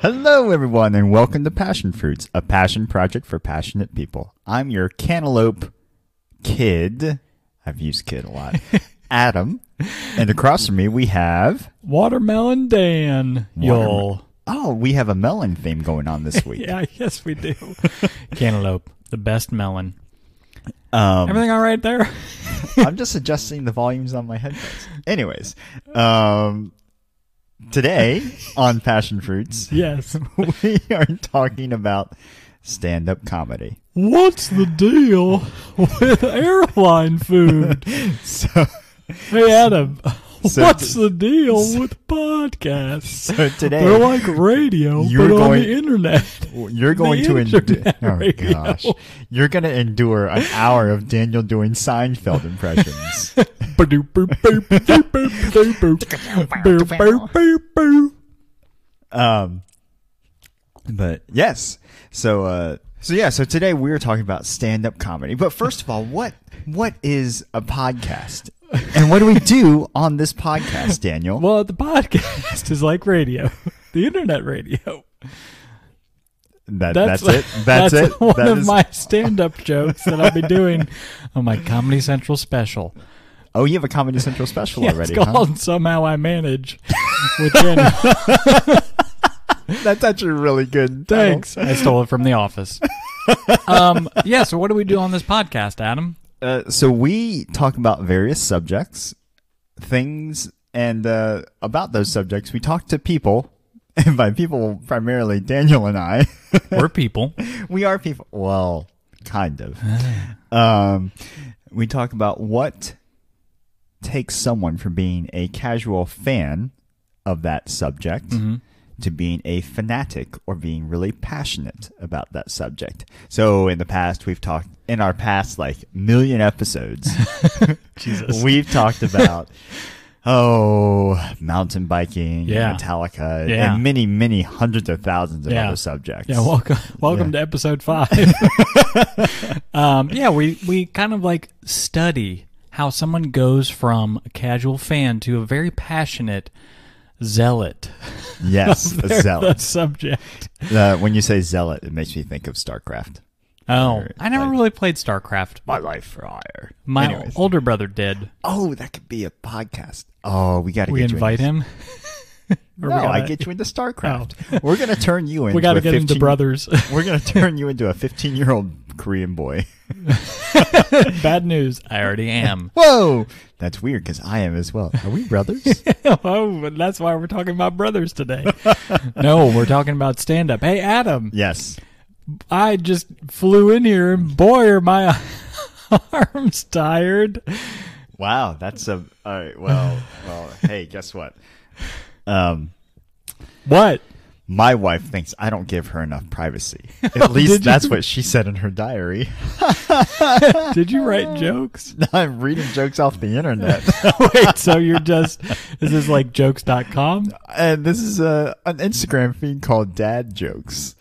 Hello, everyone, and welcome to Passion Fruits, a passion project for passionate people. I'm your cantaloupe kid. I've used kid a lot. Adam. And across from me, we have... Watermelon Dan. Y'all. Oh, we have a melon theme going on this week. Yeah, yes, we do. Cantaloupe, the best melon. Everything all right there? I'm just adjusting the volumes on my headphones. Anyways, today on Passion Fruits, yes, we are talking about stand-up comedy. What's the deal with airline food? Hey, Adam, what's the deal with podcasts? So today, they're like radio, but on the internet. You're going to endure. You're going to endure an hour of Daniel doing Seinfeld impressions. But yes, so today we're talking about stand-up comedy. But first of all, what is a podcast? And what do we do on this podcast, Daniel? Well, the podcast is like radio, the internet radio. That's it. That's it. One of my stand-up jokes that I'll be doing on my Comedy Central special. Oh, you have a Comedy Central special already, it's called Somehow I Manage with Daniel. That's actually really good. Thanks. I stole it from The Office. So what do we do on this podcast, Adam? So we talk about various subjects, things, and about those subjects, we talk to people, and by people, primarily Daniel and I. We're people. We are people. Well, kind of. We talk about what takes someone from being a casual fan of that subject to being a fanatic or being really passionate about that subject. So in the past, we've talked, in our past like million episodes, Jesus. We've talked about, mountain biking, Metallica, and many, many hundreds of thousands of other subjects. Yeah, welcome to episode 5. We kind of like study how someone goes from a casual fan to a very passionate zealot. Yes, a zealot. The subject. When you say zealot, it makes me think of StarCraft. Oh, I never really played StarCraft. My life for hire. My older brother did. Oh, that could be a podcast. Oh, we got to get you invite him? I get you into StarCraft. Oh. We're going to turn you into we got to get into brothers. We're going to turn you into a 15-year-old Korean boy. Bad news. I already am. Whoa. That's weird because I am as well. Are we brothers? Oh, that's why we're talking about brothers today. No, we're talking about stand-up. Hey, Adam. Yes. I just flew in here and boy, are my arms tired. Wow. That's all right. Well, hey, guess what? What? My wife thinks I don't give her enough privacy. At least that's what she said in her diary. Did you write jokes? No, I'm reading jokes off the internet. Wait, so is this like jokes.com? And this is an Instagram feed called Dad Jokes.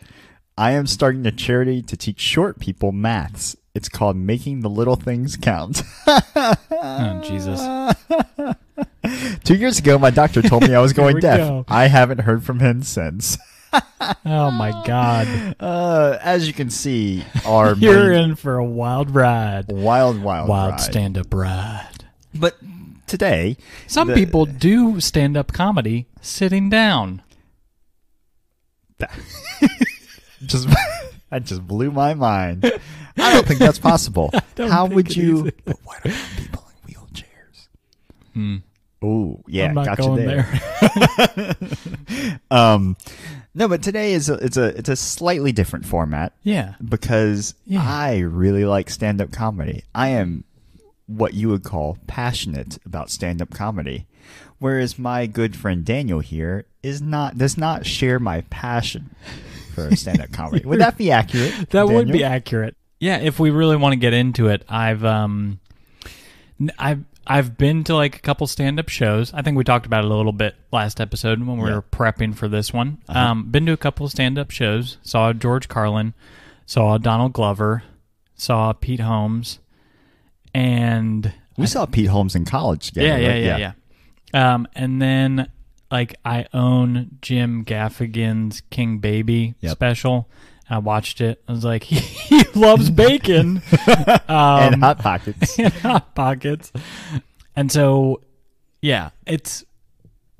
I am starting a charity to teach short people maths. It's called Making the Little Things Count. Oh, Jesus. 2 years ago, my doctor told me I was going deaf. Go. I haven't heard from him since. Oh, my God. As you can see, you're in for a wild ride. Wild ride. Stand-up ride. But today... Some people do stand-up comedy sitting down. That just blew my mind. I don't think that's possible. How would you... But what about people in wheelchairs? Oh, yeah, I'm not got going you there. No, but today it's a slightly different format. Yeah. Because I really like stand-up comedy. I am what you would call passionate about stand-up comedy. Whereas my good friend Daniel here does not share my passion for stand-up comedy. Would that be accurate? That Daniel? would be accurate. Yeah, if we really want to get into it, I've been to like a couple stand-up shows. I think we talked about it a little bit last episode when we were prepping for this one. Been to a couple of stand-up shows. Saw George Carlin, saw Donald Glover, saw Pete Holmes, and we saw Pete Holmes in college together. Yeah. And then like I own Jim Gaffigan's King Baby special. I watched it. I was like, he loves bacon and Hot Pockets. and Hot Pockets. And so, yeah, it's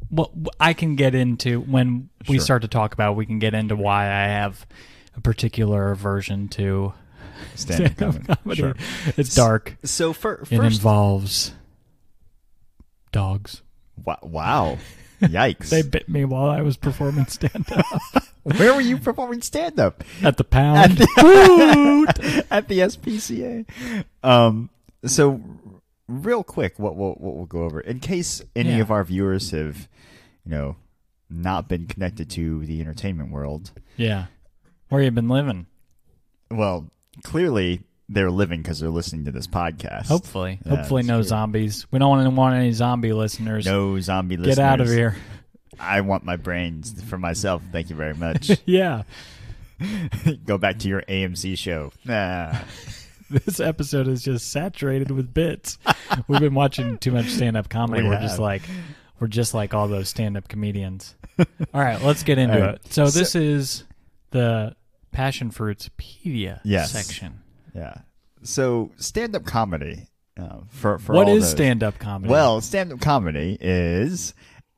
what I can get into when we start to talk about. We can get into why I have a particular aversion to stand-up comedy. Sure. It's dark. So it involves dogs. Wow. Yikes. They bit me while I was performing stand-up. Where were you performing stand-up? At the Pound. At the SPCA. So, real quick, what we'll go over. In case any of our viewers have, not been connected to the entertainment world. Yeah. Where you been living? Well, clearly they're living because they're listening to this podcast. Hopefully. Hopefully no zombies. We don't want any zombie listeners. No zombie listeners. Get out of here. I want my brains for myself. Thank you very much. Yeah. Go back to your AMC show. This episode is just saturated with bits. We've been watching too much stand-up comedy. We're just like all those stand-up comedians. All right, let's get into it. So this is the Passion Fruitspedia section. Yeah. So stand-up comedy. For what is stand-up comedy? Well, stand-up comedy is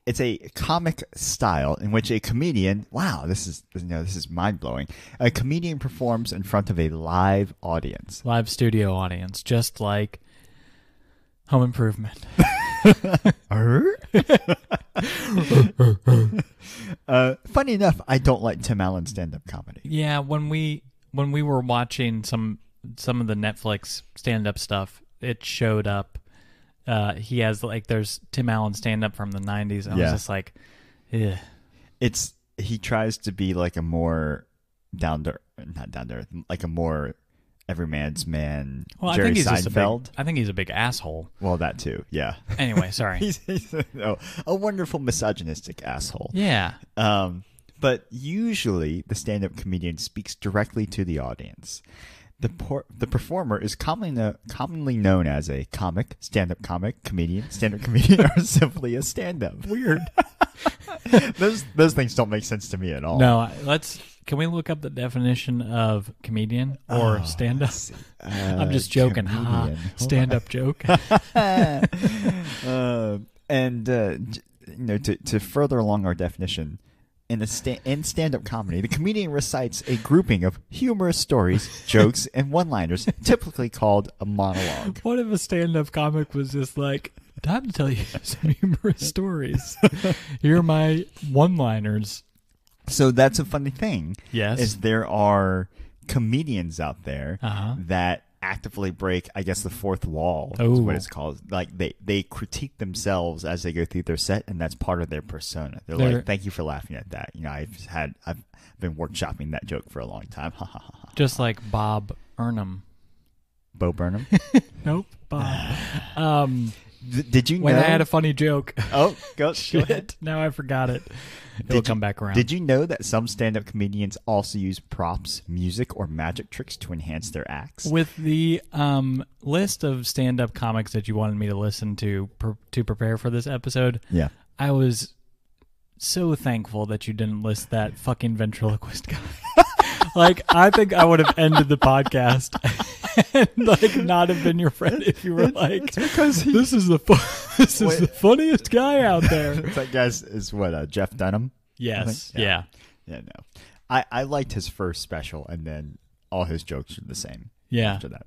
a comic style in which a comedian. Wow, this is mind-blowing. A comedian performs in front of a live audience, live studio audience, just like Home Improvement. Funny enough, I don't like Tim Allen's stand-up comedy. Yeah, when we were watching some of the Netflix stand-up stuff, it showed up. He has there's Tim Allen stand-up from the 90s. I was just like, ugh. He tries to be like a more not down there, like a more everyman's man. Well, Jerry I think he's Seinfeld. I think he's a big asshole. Well, that too. Yeah. Anyway, sorry. he's a wonderful misogynistic asshole. Yeah. But usually the stand-up comedian speaks directly to the audience. The performer is commonly known as a comic, stand-up comic, comedian, stand-up comedian, or simply a stand-up. Weird. Those things don't make sense to me at all. No, can we look up the definition of comedian or stand-up? I'm just joking. Stand-up joke. To further along our definition, in stand-up comedy, the comedian recites a grouping of humorous stories, jokes, and one-liners, typically called a monologue. What if a stand-up comic was just like, time to tell you some humorous stories. Here are my one-liners. So that's a funny thing. Yes. Is there are comedians out there that actively break, I guess, the fourth wall is what it's called. Like they critique themselves as they go through their set, and that's part of their persona. They're like, "Thank you for laughing at that." I've been workshopping that joke for a long time. Just like Bob Burnham. Bo Burnham? Nope, Bob. Did you know? When I had a funny joke. Oh, go ahead. Now I forgot it. It'll come back around. Did you know that some stand-up comedians also use props, music, or magic tricks to enhance their acts? With the list of stand-up comics that you wanted me to listen to prepare for this episode, I was so thankful that you didn't list that fucking ventriloquist guy. I think I would have ended the podcast and not have been your friend if you were like, because this is the funniest guy out there. That guy is what, Jeff Dunham? Yes. Yeah. No. I liked his first special, and then all his jokes are the same. Yeah. After that.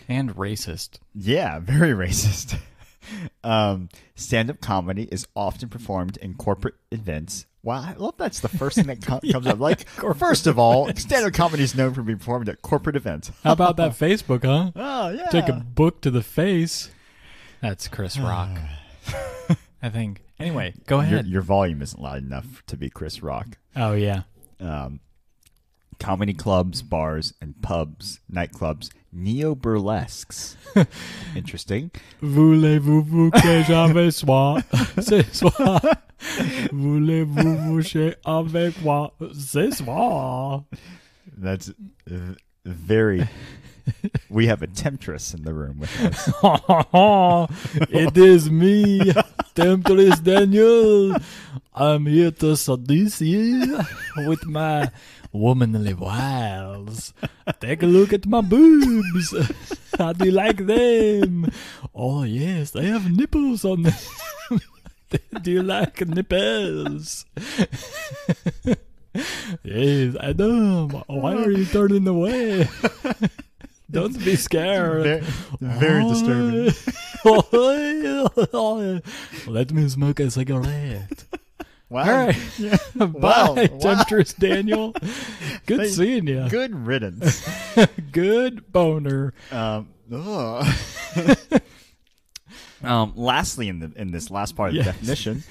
And racist. Yeah, very racist. Stand-up comedy is often performed in corporate events. Wow, I love that's the first thing that comes up. First of all, stand-up comedy is known for being performed at corporate events. How about that Facebook, huh? Oh, yeah. Take a book to the face. That's Chris Rock. I think. Anyway, go ahead. Your volume isn't loud enough to be Chris Rock. Oh, yeah. Comedy clubs, bars, and pubs, nightclubs, neo-burlesques. Interesting. Voulez-vous coucher avec moi ce soir? Voulez-vous coucher avec moi ce soir? That's very... We have a temptress in the room with us. It is me. Temptress Daniel. I'm here to seduce you with my womanly wiles. Take a look at my boobs. How do you like them? Oh, yes, they have nipples on them. Do you like nipples? Yes, I know. Why are you turning away? Don't be scared. Very disturbing. Let me smoke a cigarette. Wow. All right. Yeah. Bye, Temptress Daniel. Good seeing you. Good riddance. Good boner. Lastly, in this last part of the definition,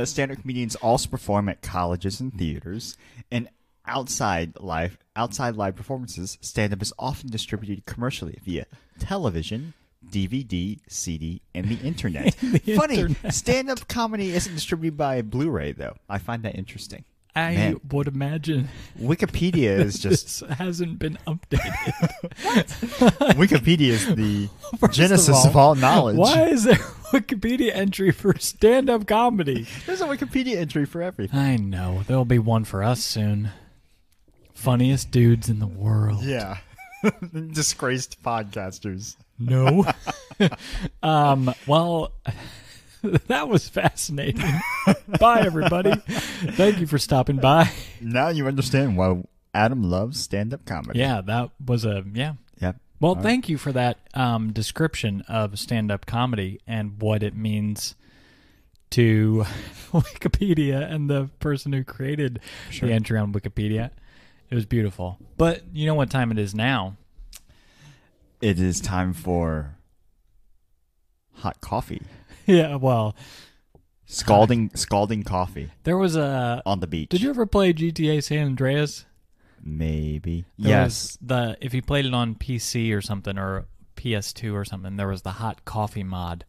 stand-up comedians also perform at colleges and theaters, and outside live performances. Stand-up is often distributed commercially via television, DVD, CD, and the internet. Funny, stand-up comedy isn't distributed by Blu-ray, though. I find that interesting. I would imagine Wikipedia is just... This hasn't been updated. Wikipedia is the genesis of all knowledge. Why is there a Wikipedia entry for stand-up comedy? There's a Wikipedia entry for everything. I know. There'll be one for us soon. Funniest dudes in the world. Yeah. Disgraced podcasters. No. Well, that was fascinating. Bye, everybody. Thank you for stopping by. Now you understand why Adam loves stand-up comedy. Yeah, that was Yep. Well, thank you for that description of stand-up comedy and what it means to Wikipedia and the person who created the entry on Wikipedia. It was beautiful. But you know what time it is now? It is time for hot coffee. Yeah, well, Scalding coffee there was a... on the beach. Did you ever play GTA San Andreas? Maybe. Yes. If you played it on PC or something, or PS2 or something, there was the hot coffee mod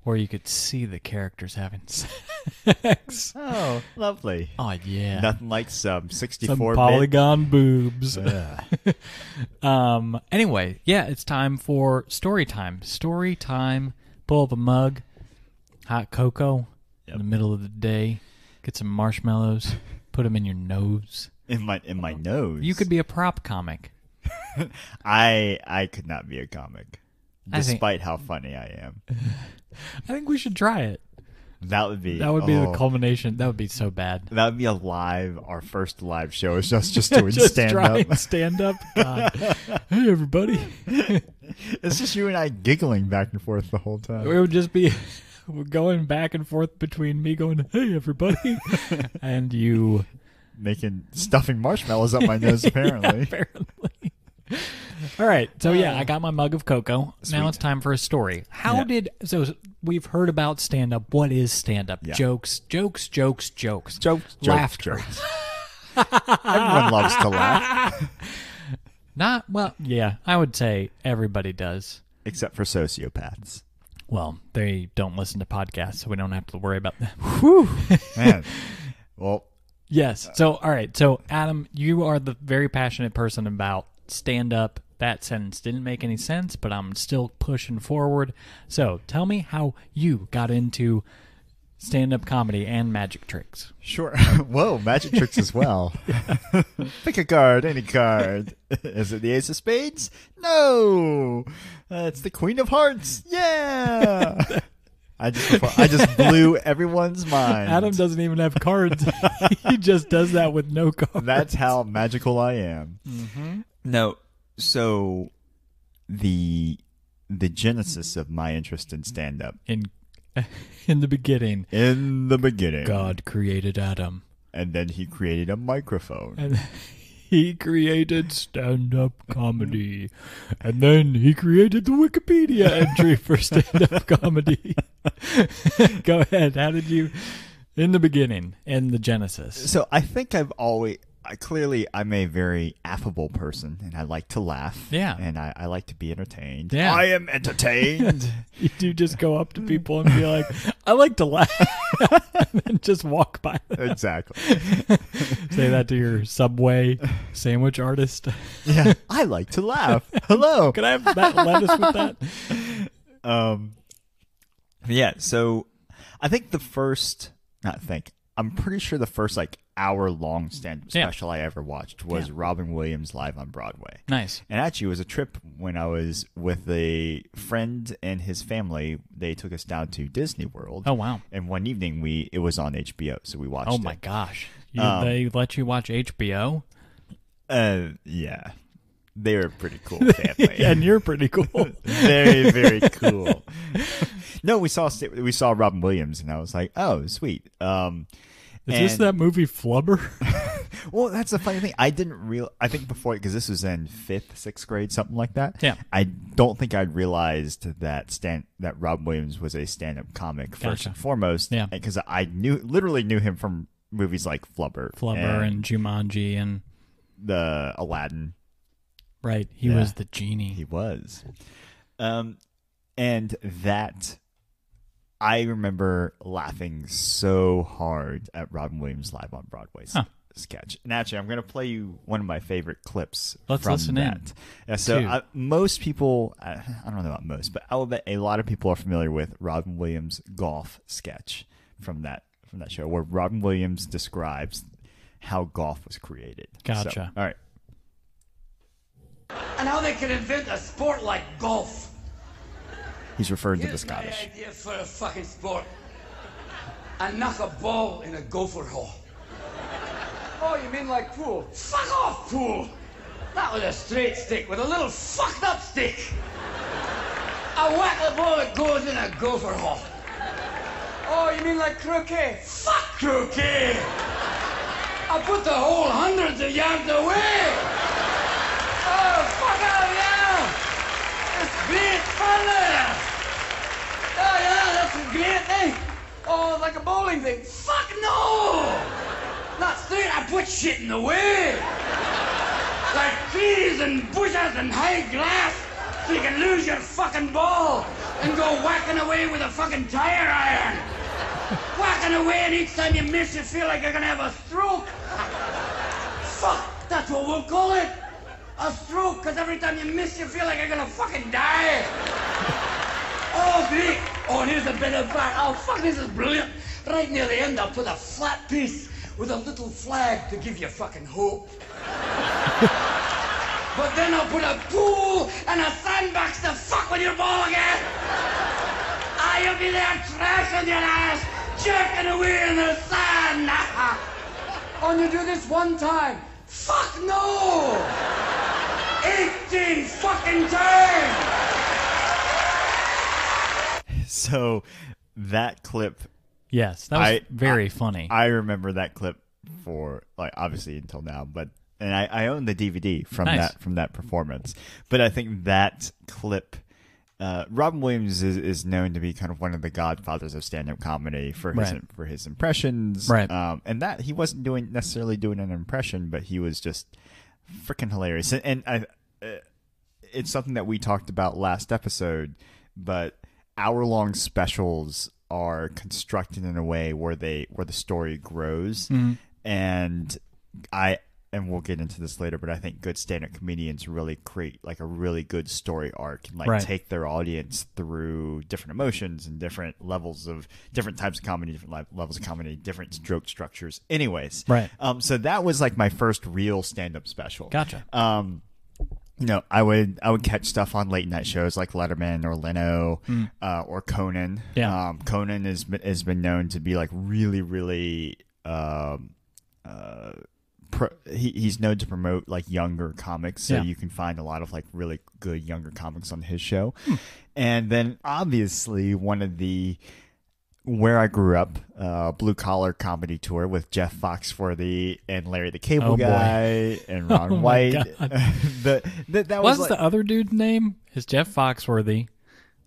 where you could see the characters having sex. Oh, lovely. Oh, yeah. Nothing like some 64-bit. Some polygon boobs. Ugh. Anyway, yeah, it's time for story time. Story time. Pull up a mug, hot cocoa in the middle of the day. Get some marshmallows. Put them in your nose. In my nose. You could be a prop comic. I could not be a comic, despite how funny I am. I think we should try it. That would be the culmination. That would be so bad. That would be our first live show is just doing Just stand-up. Stand-up? God. Hey, everybody. It's just you and I giggling back and forth the whole time. It would just be going back and forth between me going, hey, everybody, and you... stuffing marshmallows up my nose, apparently. Yeah, apparently. All right. So, I got my mug of cocoa. Sweet. Now it's time for a story. So we've heard about stand-up. What is stand-up? Yeah. Jokes. Laughter. Jokes. Everyone loves to laugh. I would say everybody does. Except for sociopaths. Well, they don't listen to podcasts, so we don't have to worry about that. Whew. Man. Well... Yes. So, all right. So, Adam, you are the very passionate person about stand-up. That sentence didn't make any sense, but I'm still pushing forward. So, tell me how you got into stand-up comedy and magic tricks. Sure. Whoa, magic tricks as well. Pick a card, any card. Is it the Ace of Spades? No. It's the Queen of Hearts. Yeah. I just blew everyone's mind. Adam doesn't even have cards. He just does that with no cards. That's how magical I am. Mm-hmm. No, so the genesis of my interest in stand-up. In the beginning. In the beginning. God created Adam. And then he created a microphone. And he created stand-up comedy. And then he created the Wikipedia entry for stand-up comedy. Go ahead. How did you, in the beginning, in the genesis? So I think I'm a very affable person, and I like to laugh. Yeah. And I like to be entertained. Yeah. I am entertained. You do just go up to people and be like, I like to laugh. And then just walk by them. Exactly. Say that to your Subway sandwich artist. Yeah. I like to laugh. Hello. Can I have that lettuce with that? Yeah, so think I'm pretty sure the first like hour-long stand-up special I ever watched was Robin Williams live on Broadway. Nice. And actually, it was a trip when I was with a friend and his family. They took us down to Disney World. Oh, wow. And one evening, it was on HBO, so we watched it. Oh, my gosh. They let you watch HBO? Yeah. They were a pretty cool family. And you're pretty cool. Very, very cool. No, we saw Robin Williams, and I was like, oh, sweet. Is this that movie Flubber? Well, that's the funny thing. I think before, because this was in 5th, 6th grade, something like that. Yeah. I don't think I'd realized that Robin Williams was a stand-up comic first and foremost. Yeah. Because I literally knew him from movies like Flubber. And Jumanji and the Aladdin. Right. He was the genie. He was. And that, I remember laughing so hard at Robin Williams live on Broadway's sketch. And actually, I'm going to play you one of my favorite clips Let's from listen that. in. Yeah, so most people, I don't know about most, but I will bet a lot of people are familiar with Robin Williams' golf sketch from that show, where Robin Williams describes how golf was created. Gotcha. So, all right. And how they could invent a sport like golf. He's referring to the Here's my Scottish. idea for a fucking sport. I knock a ball in a gopher hole. Oh, you mean like pool? Fuck off, pool! Not with a straight stick, with a little fucked up stick. I whack the ball that goes in a gopher hole. Oh, you mean like croquet? Fuck croquet! I put the hole hundreds of yards away! Oh, fuck out, yeah! It's great fun there! Oh, yeah, that's a great thing! Oh, like a bowling thing? Fuck no! Not straight, I put shit in the way! Like trees and bushes and high grass, so you can lose your fucking ball and go whacking away with a fucking tire iron! Whacking away, and each time you miss, you feel like you're gonna have a stroke! Fuck, that's what we'll call it! A stroke, because every time you miss, you feel like you're gonna fucking die! Oh, great! Oh, and here's a bit of back. Oh, fuck, this is brilliant! Right near the end, I'll put a flat piece with a little flag to give you fucking hope. But then I'll put a pool and a sandbox to fuck with your ball again! Ah, you'll be there trashing your ass, jerking away in the sand! Oh, and you do this one time? Fuck no! 18 fucking times! So that clip, Yes, that was very funny. I remember that clip for like obviously until now, and I own the DVD from that performance. But I think that clip, Robin Williams is known to be kind of one of the godfathers of stand-up comedy for his impressions, right? And that he wasn't necessarily doing an impression, but he was just freaking hilarious. And it's something that we talked about last episode, but hour-long specials are constructed in a way where the story grows, and we'll get into this later, but I think good stand-up comedians really create like a really good story arc and like take their audience through different emotions and different levels of different types of comedy, different levels of comedy, different joke structures. Anyways, so that was like my first real stand-up special. Gotcha. I would catch stuff on late night shows like Letterman or Leno or Conan. Yeah. Conan has been known to be like really, really he's known to promote like younger comics, so you can find a lot of like really good younger comics on his show. And then obviously one of the where I grew up, blue collar comedy tour with Jeff Foxworthy and Larry the Cable Guy and Ron White. that was What's the other dude's name? Is Jeff Foxworthy,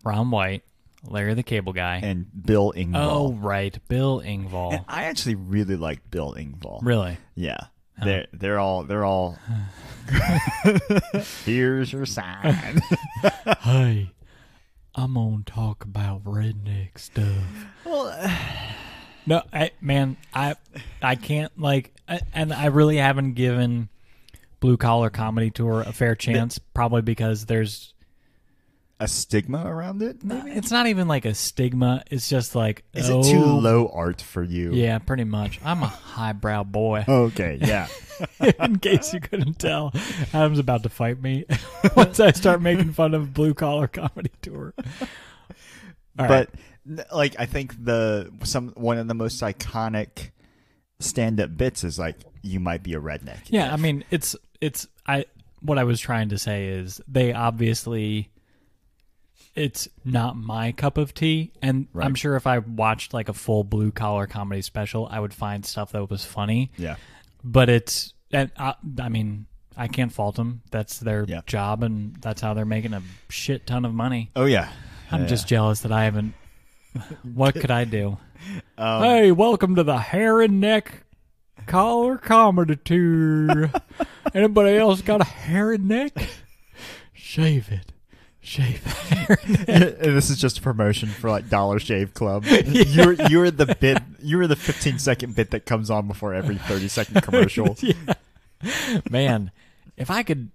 Ron White, Larry the Cable Guy, and Bill Engvall. Oh, right, Bill Engvall. And I actually really like Bill Engvall. Really? Yeah. They're all here's your sign. Hey, I'm gonna talk about redneck stuff. Well, no, I can't and I really haven't given Blue Collar Comedy Tour a fair chance, probably because there's a stigma around it. Maybe It's not even like a stigma. It's just like, is it too low art for you? Yeah, pretty much. I'm a highbrow boy. Okay. Yeah. In case you couldn't tell, Adam's about to fight me once I start making fun of Blue Collar Comedy Tour. All right. Like I think one of the most iconic stand-up bits is like you might be a redneck. Yeah, I mean what I was trying to say is they obviously it's not my cup of tea, and Right. I'm sure if I watched like a full Blue Collar Comedy special, I would find stuff that was funny. Yeah. But I mean, I can't fault them. That's their job, and that's how they're making a shit ton of money. Oh yeah. I'm just jealous that I haven't. What could I do? Hey, welcome to the Hair and Neck Collar Comedy Tour. Anybody else got a hair and neck? Shave it. Shave the hair and neck. And this is just a promotion for like Dollar Shave Club. You're the bit. You're the 15-second bit that comes on before every 30-second commercial. Yeah. Man, if I could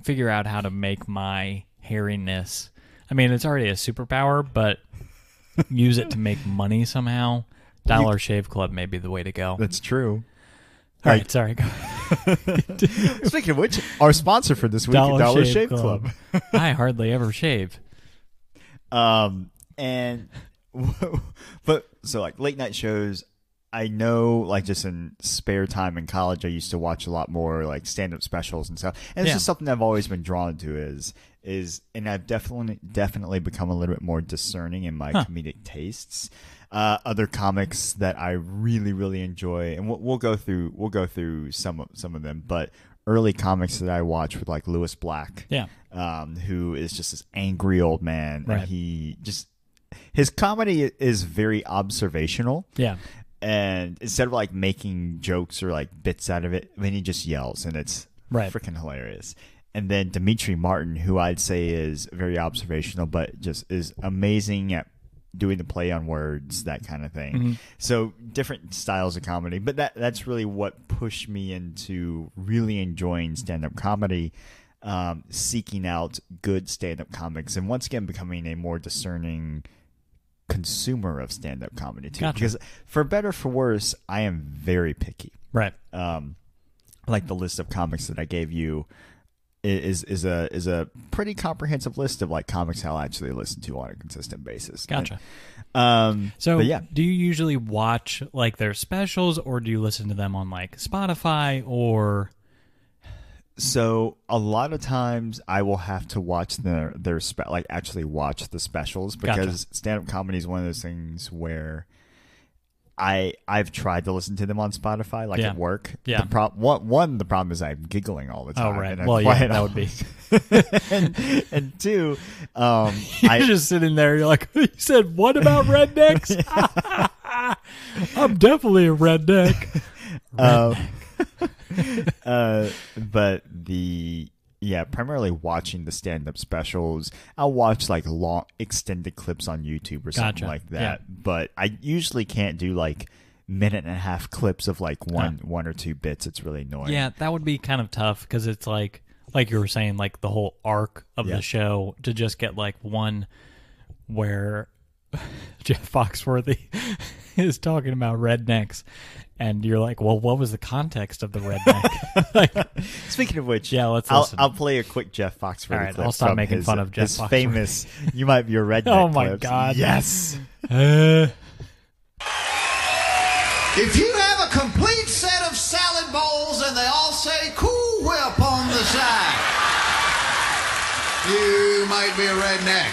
figure out how to make my hairiness, I mean, it's already a superpower, but use it to make money somehow. Dollar Shave Club may be the way to go. That's true. All right, sorry. Go. Speaking of which, our sponsor for this week, Dollar Shave Club. I hardly ever shave. And but so like late night shows, I know like just in spare time in college, I used to watch a lot more like stand up specials and stuff. And it's just something I've always been drawn to is and I've definitely become a little bit more discerning in my comedic tastes. Other comics that I really, really enjoy, and we'll go through some of them, but early comics that I watched with like Lewis Black, who is just this angry old man, right. and his comedy is very observational, and instead of like making jokes or like bits out of it, I mean, he just yells, and it's freaking hilarious. And then Dimitri Martin, who I'd say is very observational, but just is amazing at doing the play on words, that kind of thing. Mm-hmm. So different styles of comedy, but that's really what pushed me into really enjoying stand-up comedy, seeking out good stand-up comics, and once again becoming a more discerning consumer of stand-up comedy too. Gotcha. Because for better or for worse, I am very picky. Right. Like the list of comics that I gave you is a pretty comprehensive list of like comics I'll actually listen to on a consistent basis. Gotcha. So yeah, do you usually watch like their specials, or do you listen to them on like Spotify or? So a lot of times I will have to watch actually watch the specials, because stand-up comedy is one of those things where I've tried to listen to them on Spotify, like at work. Yeah. The problem is I'm giggling all the time. Oh, right. And Well, yeah, that would be. and two, you're just sitting there. You're like, you said, what about rednecks? I'm definitely a redneck. But primarily watching the stand-up specials. I'll watch like long extended clips on YouTube or something like that. Yeah. But I usually can't do like minute and a half clips of like one or two bits. It's really annoying. Yeah, that would be kind of tough, because it's like you were saying, like the whole arc of the show, to just get like one where Jeff Foxworthy is talking about rednecks. And you're like, well, what was the context of the redneck? Speaking of which, let's listen. I'll play a quick Jeff Foxworthy All right, clip. I'll stop making fun of Jeff Foxworthy. Famous, you might be a redneck. Oh my clips. God! Yes. If you have a complete set of salad bowls and they all say Cool Whip on the side, you might be a redneck.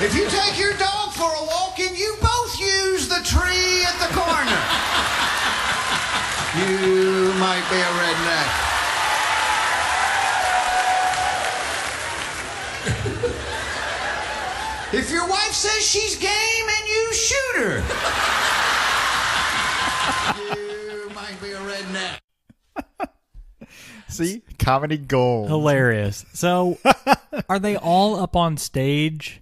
If you take your dog for a walk and you both use the tree at the corner, you might be a redneck. If your wife says she's game and you shoot her, you might be a redneck. See? Comedy gold. Hilarious. So, are they all up on stage?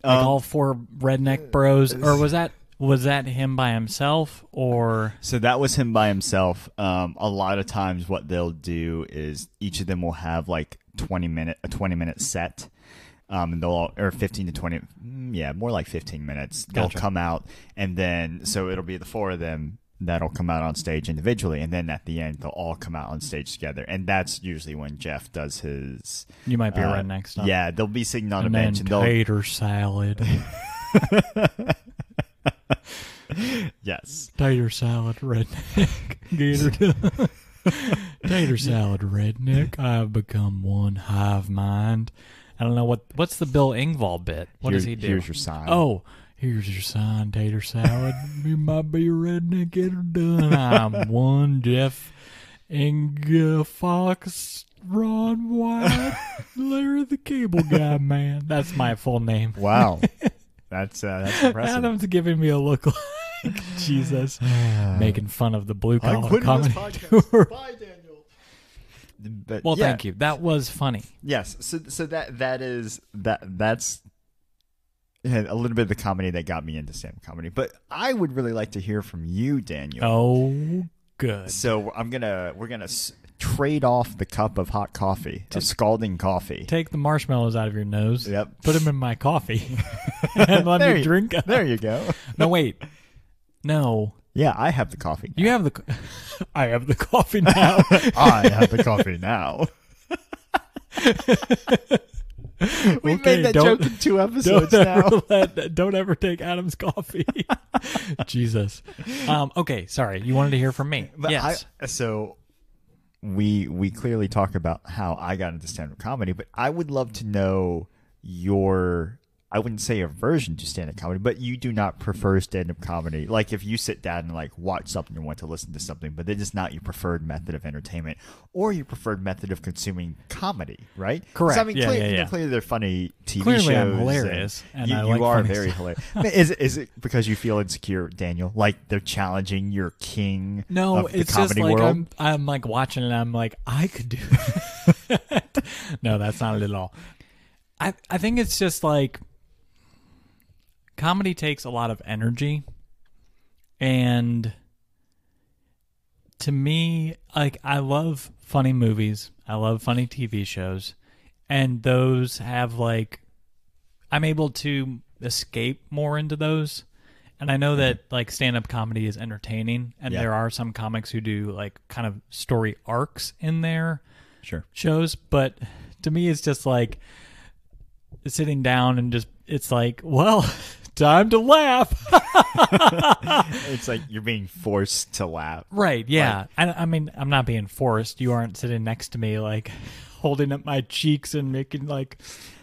Like all four redneck bros? Or was that him by himself? Or So that was him by himself. A lot of times what they'll do is each of them will have like 20 minute set. And they'll all, or 15 to 20, more like 15 minutes. They'll Gotcha. come out, and then so it'll be the four of them that'll come out on stage individually, and then at the end they'll all come out on stage together. And that's usually when Jeff does his. You might be a redneck stuff. Yeah, they'll be sitting on And a bench, then and they'll tater salad. yes, Tater salad, redneck. Gator. Tater salad, redneck. I've become one hive mind. I don't know what's the Bill Engvall bit. What does he do? Here's your sign. Oh, here's your sign, tater salad. You might be a redneck, get her done. I'm one Jeff Fox, Ron White, Larry the Cable Guy, man. That's my full name. Wow, that's impressive. Adam's giving me a look like Jesus, making fun of the blue collar comedy tour. Bye, Daniel. But Well, thank you. That was funny. Yes, so that's a little bit of the comedy that got me into stand-up comedy. But I would really like to hear from you, Daniel. Oh, good. So we're gonna trade off the cup of hot coffee, of scalding coffee. Take the marshmallows out of your nose. Yep. Put them in my coffee, and let me drink them. There you go. No, wait. No. Yeah, I have the coffee now. You have the. I have the coffee now. I have the coffee now. We made that joke in 2 episodes Don't ever take Adam's coffee. Jesus. Okay, sorry. You wanted to hear from me. But yes. So we clearly talk about how I got into stand-up comedy, but I would love to know your, I wouldn't say aversion to stand-up comedy, but you do not prefer stand-up comedy. Like if you sit down and like watch something or want to listen to something, but it is not your preferred method of entertainment or your preferred method of consuming comedy, right? Correct. I mean, Yeah, clearly, yeah. Clearly they're funny TV Clearly shows. I'm hilarious, and you, I like you are funny very stuff. hilarious. I mean, is it because you feel insecure, Daniel? Like they're challenging your king No, of the it's comedy just like world? I'm like watching and I'm like, I could do that. No, that's not it at all. I think it's just like comedy takes a lot of energy, and to me, like I love funny movies, I love funny TV shows, and those have like I'm able to escape more into those. And I know that like stand-up comedy is entertaining, and there are some comics who do like kind of story arcs in their shows, but to me it's just like sitting down and just it's like, well, time to laugh. It's like you're being forced to laugh. Right, yeah. I mean, I'm not being forced. You aren't sitting next to me like holding up my cheeks and making me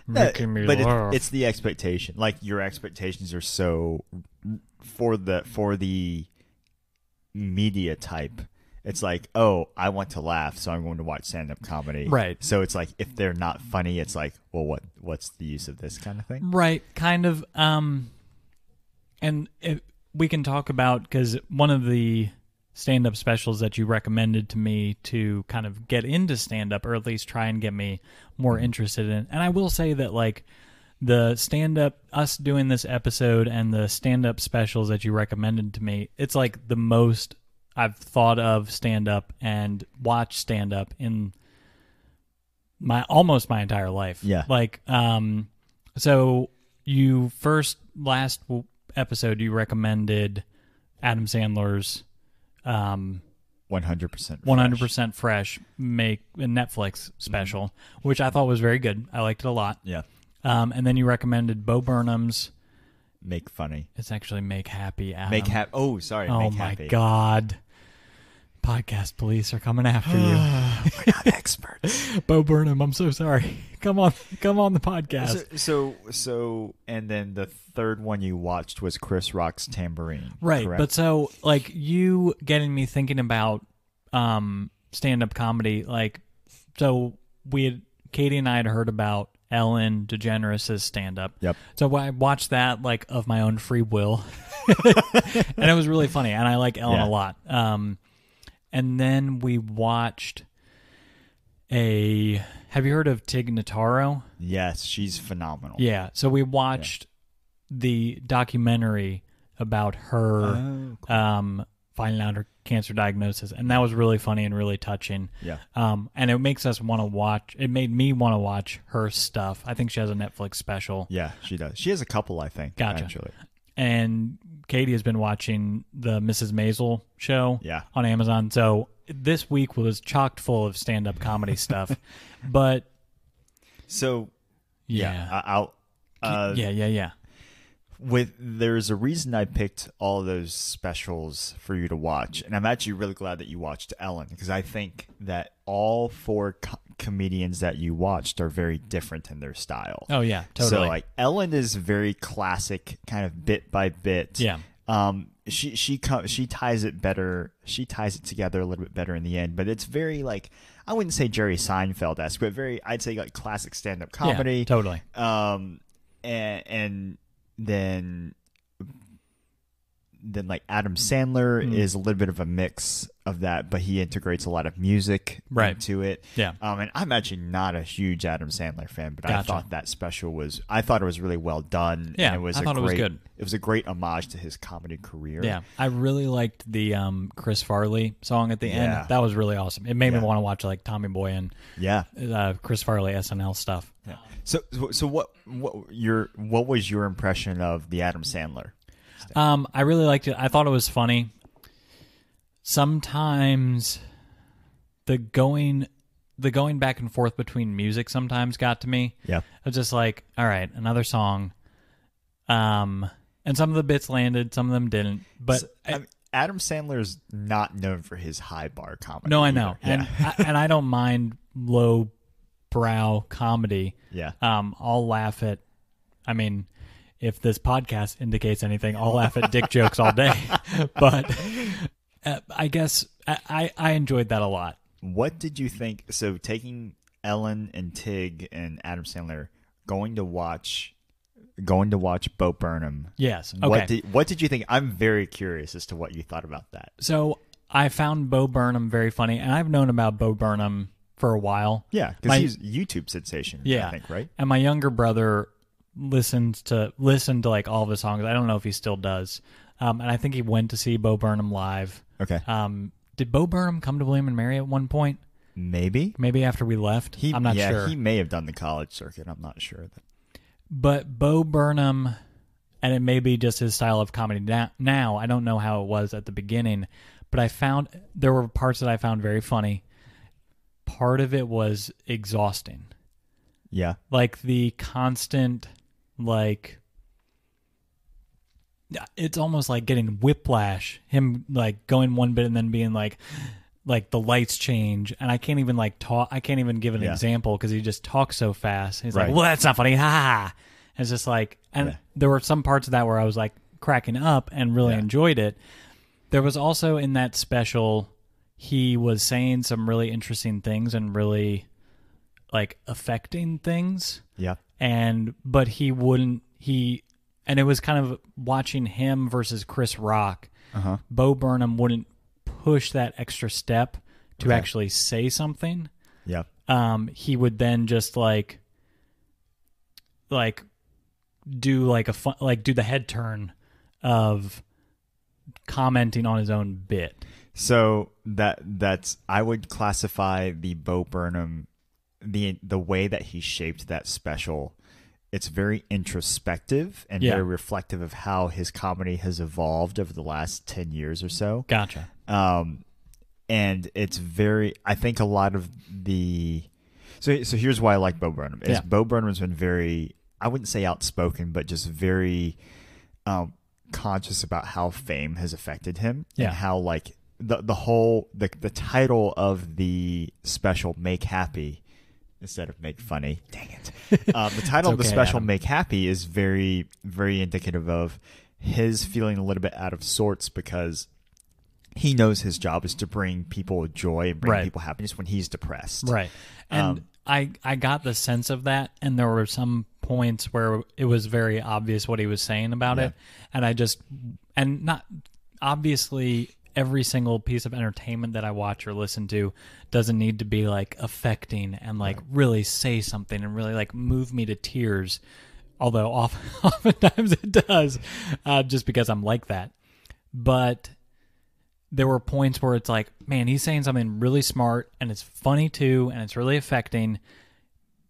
But laugh. it's the expectation. Like your expectations are so for the media type. It's like, oh, I want to laugh, so I'm going to watch stand-up comedy. Right. So it's like if they're not funny, it's like, well, what's the use of this kind of thing? Right, kind of. And we can talk about, because one of the stand-up specials that you recommended to me to kind of get into stand-up, or at least try and get me more interested in. And I will say that like the stand-up, us doing this episode and the stand-up specials that you recommended to me, it's like the most I've thought of stand-up and watched stand-up in almost my entire life. Yeah. Like, so last episode you recommended Adam Sandler's 100%. 100% fresh make a Netflix special, which I thought was very good. I liked it a lot. Yeah. And then you recommended Bo Burnham's. Make funny. It's actually Make Happy, Adam. Make happy. Oh, sorry. Oh make my happy. God. Podcast police are coming after you. We're not experts. Bo Burnham, I'm so sorry. Come on the podcast. So, and then the third one you watched was Chris Rock's Tambourine. Right, correct? but so like you getting me thinking about stand-up comedy, like so Katie and I had heard about Ellen DeGeneres' stand-up. Yep. So I watched that like of my own free will, and it was really funny, and I like Ellen a lot. And then we watched have you heard of Tig Notaro? Yes, she's phenomenal. Yeah. So we watched the documentary about her finding out her cancer diagnosis, and that was really funny and really touching. Yeah. And it makes us want to watch. It made me want to watch her stuff. I think she has a Netflix special. Yeah, she does. She has a couple, I think. Gotcha. Actually. And Katie has been watching the Mrs. Maisel show Yeah. on Amazon. So this week was chocked full of stand-up comedy stuff. But So yeah, I'll. yeah. There's a reason I picked all those specials for you to watch, and I'm actually really glad that you watched Ellen, because I think that all four comedians that you watched are very different in their style. Oh yeah, totally. So like Ellen is very classic, kind of bit by bit. Yeah. She ties it better. She ties it together a little bit better in the end, but it's very like, I wouldn't say Jerry Seinfeld-esque, but very, I'd say like classic stand-up comedy. Yeah, totally. And then like Adam Sandler is a little bit of a mix of that, but he integrates a lot of music into it. Yeah. And I'm actually not a huge Adam Sandler fan, but Gotcha. I thought that special was, I thought it was really well done. Yeah, and it was I thought it was good. It was a great homage to his comedy career. Yeah, I really liked the Chris Farley song at the end. Yeah. That was really awesome. It made me Yeah. want to watch like Tommy Boy and Chris Farley SNL stuff. Yeah. So what was your impression of the Adam Sandler? I really liked it. I thought it was funny. Sometimes the going back and forth between music sometimes got to me. Yeah. I was just like, all right, another song. And some of the bits landed, some of them didn't. But Adam Sandler's not known for his high bar comedy. No, I know. Yeah. And I don't mind low brow comedy. Yeah. I'll laugh at, I mean, if this podcast indicates anything, I'll laugh at dick jokes all day. But I guess I enjoyed that a lot. What did you think? So taking Ellen and Tig and Adam Sandler, going to watch Bo Burnham. Yes. Okay. What did you think? I'm very curious as to what you thought about that. So I found Bo Burnham very funny, and I've known about Bo Burnham for a while. Yeah, because he's a YouTube sensation. Yeah, I think, right? And my younger brother listened to like all of his songs. I don't know if he still does. And I think he went to see Bo Burnham live. Okay. Did Bo Burnham come to William and Mary at one point? Maybe After we left. I'm not sure. He may have done the college circuit. I'm not sure. But Bo Burnham, and it may be just his style of comedy now. I don't know how it was at the beginning, but I found there were parts that I found very funny. Part of it was exhausting. Yeah. Like the constant, like, it's almost like getting whiplash. Him like going one bit and then being like the lights change, and I can't even like talk. I can't even give an example because he just talks so fast. He's like, "Well, that's not funny." Ha ha. And it's just like, and there were some parts of that where I was like cracking up and really enjoyed it. There was also in that special, he was saying some really interesting things and really like affecting things. Yeah. But he wouldn't. And it was kind of watching him versus Chris Rock. Bo Burnham wouldn't push that extra step to actually say something. Yeah. He would then just like do like do the head turn of commenting on his own bit. So that's I would classify the Bo Burnham, the way that he shaped that special. It's very introspective and very reflective of how his comedy has evolved over the last 10 years or so. Gotcha. And it's very, I think a lot of the, so here's why I like Bo Burnham. Is Bo Burnham's been very, I wouldn't say outspoken, but just very conscious about how fame has affected him and how like the title of the special, Make Happy, instead of Make Funny. Dang it. The title of the special, Adam. Make Happy, is very, very indicative of his feeling a little bit out of sorts because he knows his job is to bring people joy and bring people happiness when he's depressed. Right. And I got the sense of that, and there were some points where it was very obvious what he was saying about it. And not obviously every single piece of entertainment that I watch or listen to doesn't need to be like affecting and like really say something and really like move me to tears. Although oftentimes it does, just because I'm like that. But there were points where it's like, man, he's saying something really smart and it's funny too and it's really affecting,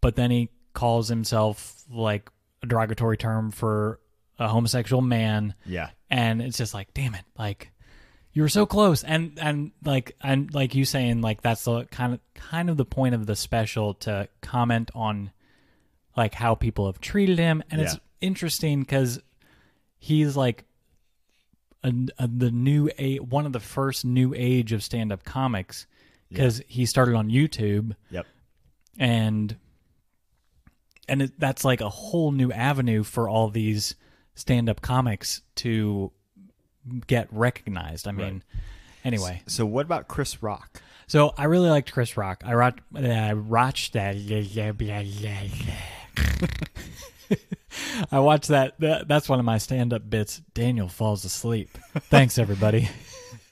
but then he calls himself like a derogatory term for a homosexual man. Yeah. And it's just like, damn it, like you were so close. And like you saying, like that's the kind of the point of the special, to comment on like how people have treated him. And it's interesting because he's like the new one of the first new age of stand-up comics, because he started on YouTube. Yep. And that's like a whole new avenue for all these stand-up comics to get recognized. I mean, anyway. So what about Chris Rock? So I really liked Chris Rock. I watched that. I watched that. That's one of my stand-up bits. Daniel falls asleep. Thanks, everybody.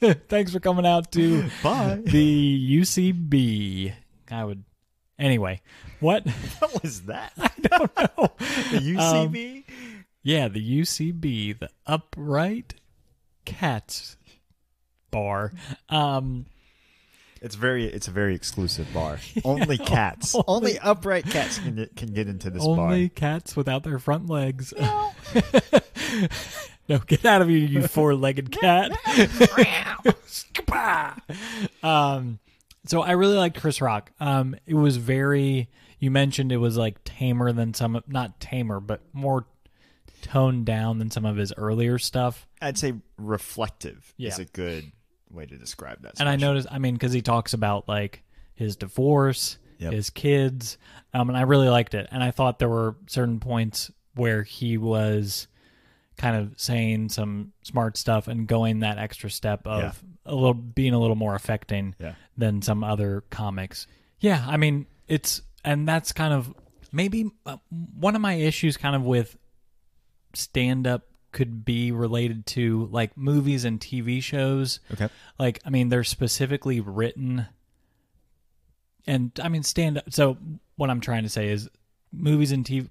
Thanks for coming out to the UCB. Anyway, what? What was that? I don't know. The UCB? Yeah, the UCB, the Upright Cats Bar. It's a very exclusive bar. Only cats. Only upright cats can get into this bar. Only cats without their front legs. No, no, get out of here, you four-legged cat. So I really liked Chris Rock. It was very, you mentioned it was like tamer than some, not tamer, but more toned down than some of his earlier stuff. I'd say reflective is a good way to describe that. And I noticed, I mean, because he talks about like his divorce, his kids, and I really liked it. And I thought there were certain points where he was kind of saying some smart stuff and going that extra step of being a little more affecting than some other comics. Yeah, I mean, and that's kind of maybe one of my issues kind of with stand-up could be related to like movies and TV shows. Okay. Like, I mean, they're specifically written, and I mean, stand-up. So what I'm trying to say is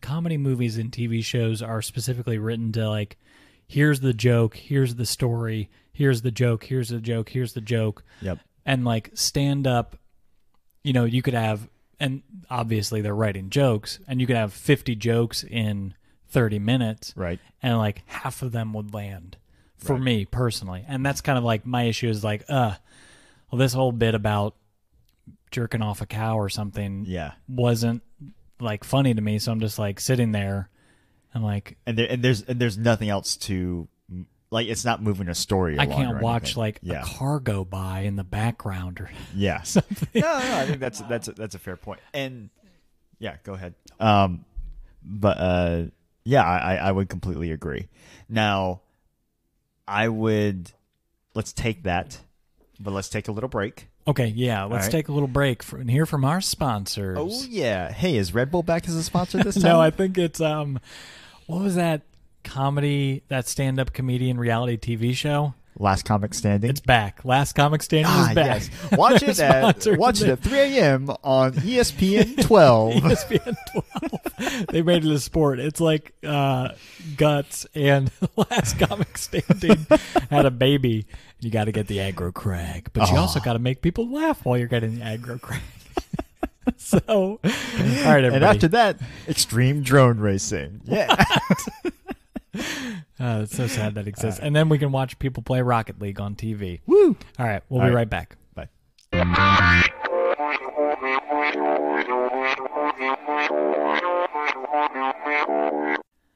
comedy movies and TV shows are specifically written to like, here's the joke, here's the story, here's the joke, here's the joke, here's the joke. Yep. And like stand-up, you could have, and obviously they're writing jokes, and you could have 50 jokes in 30 minutes. Right. And like half of them would land for me personally. And that's kind of like my issue is like, well, this whole bit about jerking off a cow or something wasn't like funny to me. So I'm just like sitting there and like, and there's nothing else to, like, it's not moving a story along. I can't watch like a car go by in the background or something. No, I think that's a fair point. And go ahead. Yeah, I would completely agree. Now, let's take that, but let's take a little break. Okay, yeah, let's take a little break and hear from our sponsors. Oh, yeah. Hey, is Red Bull back as a sponsor this time? No, I think it's, what was that stand-up comedian reality TV show? Last Comic Standing. It's back. Last Comic Standing is back. Yes. Watch it at 3 a.m. on ESPN 12. ESPN 12. They made it a sport. It's like Guts and Last Comic Standing had a baby. You got to get the aggro crag, but you also got to make people laugh while you're getting the aggro crag. So, all right, everybody. And after that, extreme drone racing. Yeah. It's so sad that exists. And then we can watch people play Rocket League on TV. Woo! All right, we'll be right back. Bye.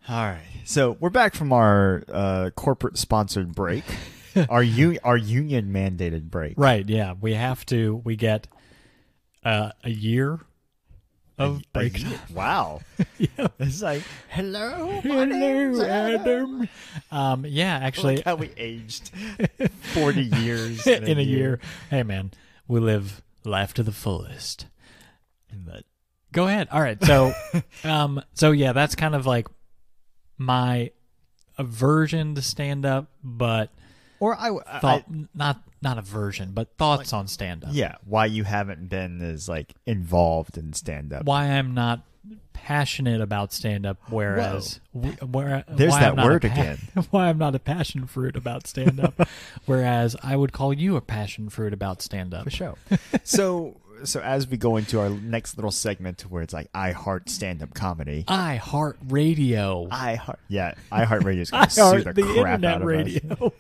All right, so we're back from our corporate sponsored break, our union mandated break. Right? Yeah, we have to. We get a year of break. Wow. It's like, hello, Adam. Yeah, actually, look how we aged 40 years in a year. Hey, man, we live life to the fullest. But go ahead. All right, so, yeah, that's kind of like my aversion to stand up, but not aversion, but thoughts on stand up. Yeah, why you haven't been as like involved in stand up. Why I'm not passionate about stand-up, whereas There's why that I'm not word again. Why I'm not a passion fruit about stand-up, whereas I would call you a passion fruit about stand-up. For sure. So as we go into our next little segment where it's like I heart stand-up comedy. I heart radio. iHeartRadio is going to sue the crap internet out of radio.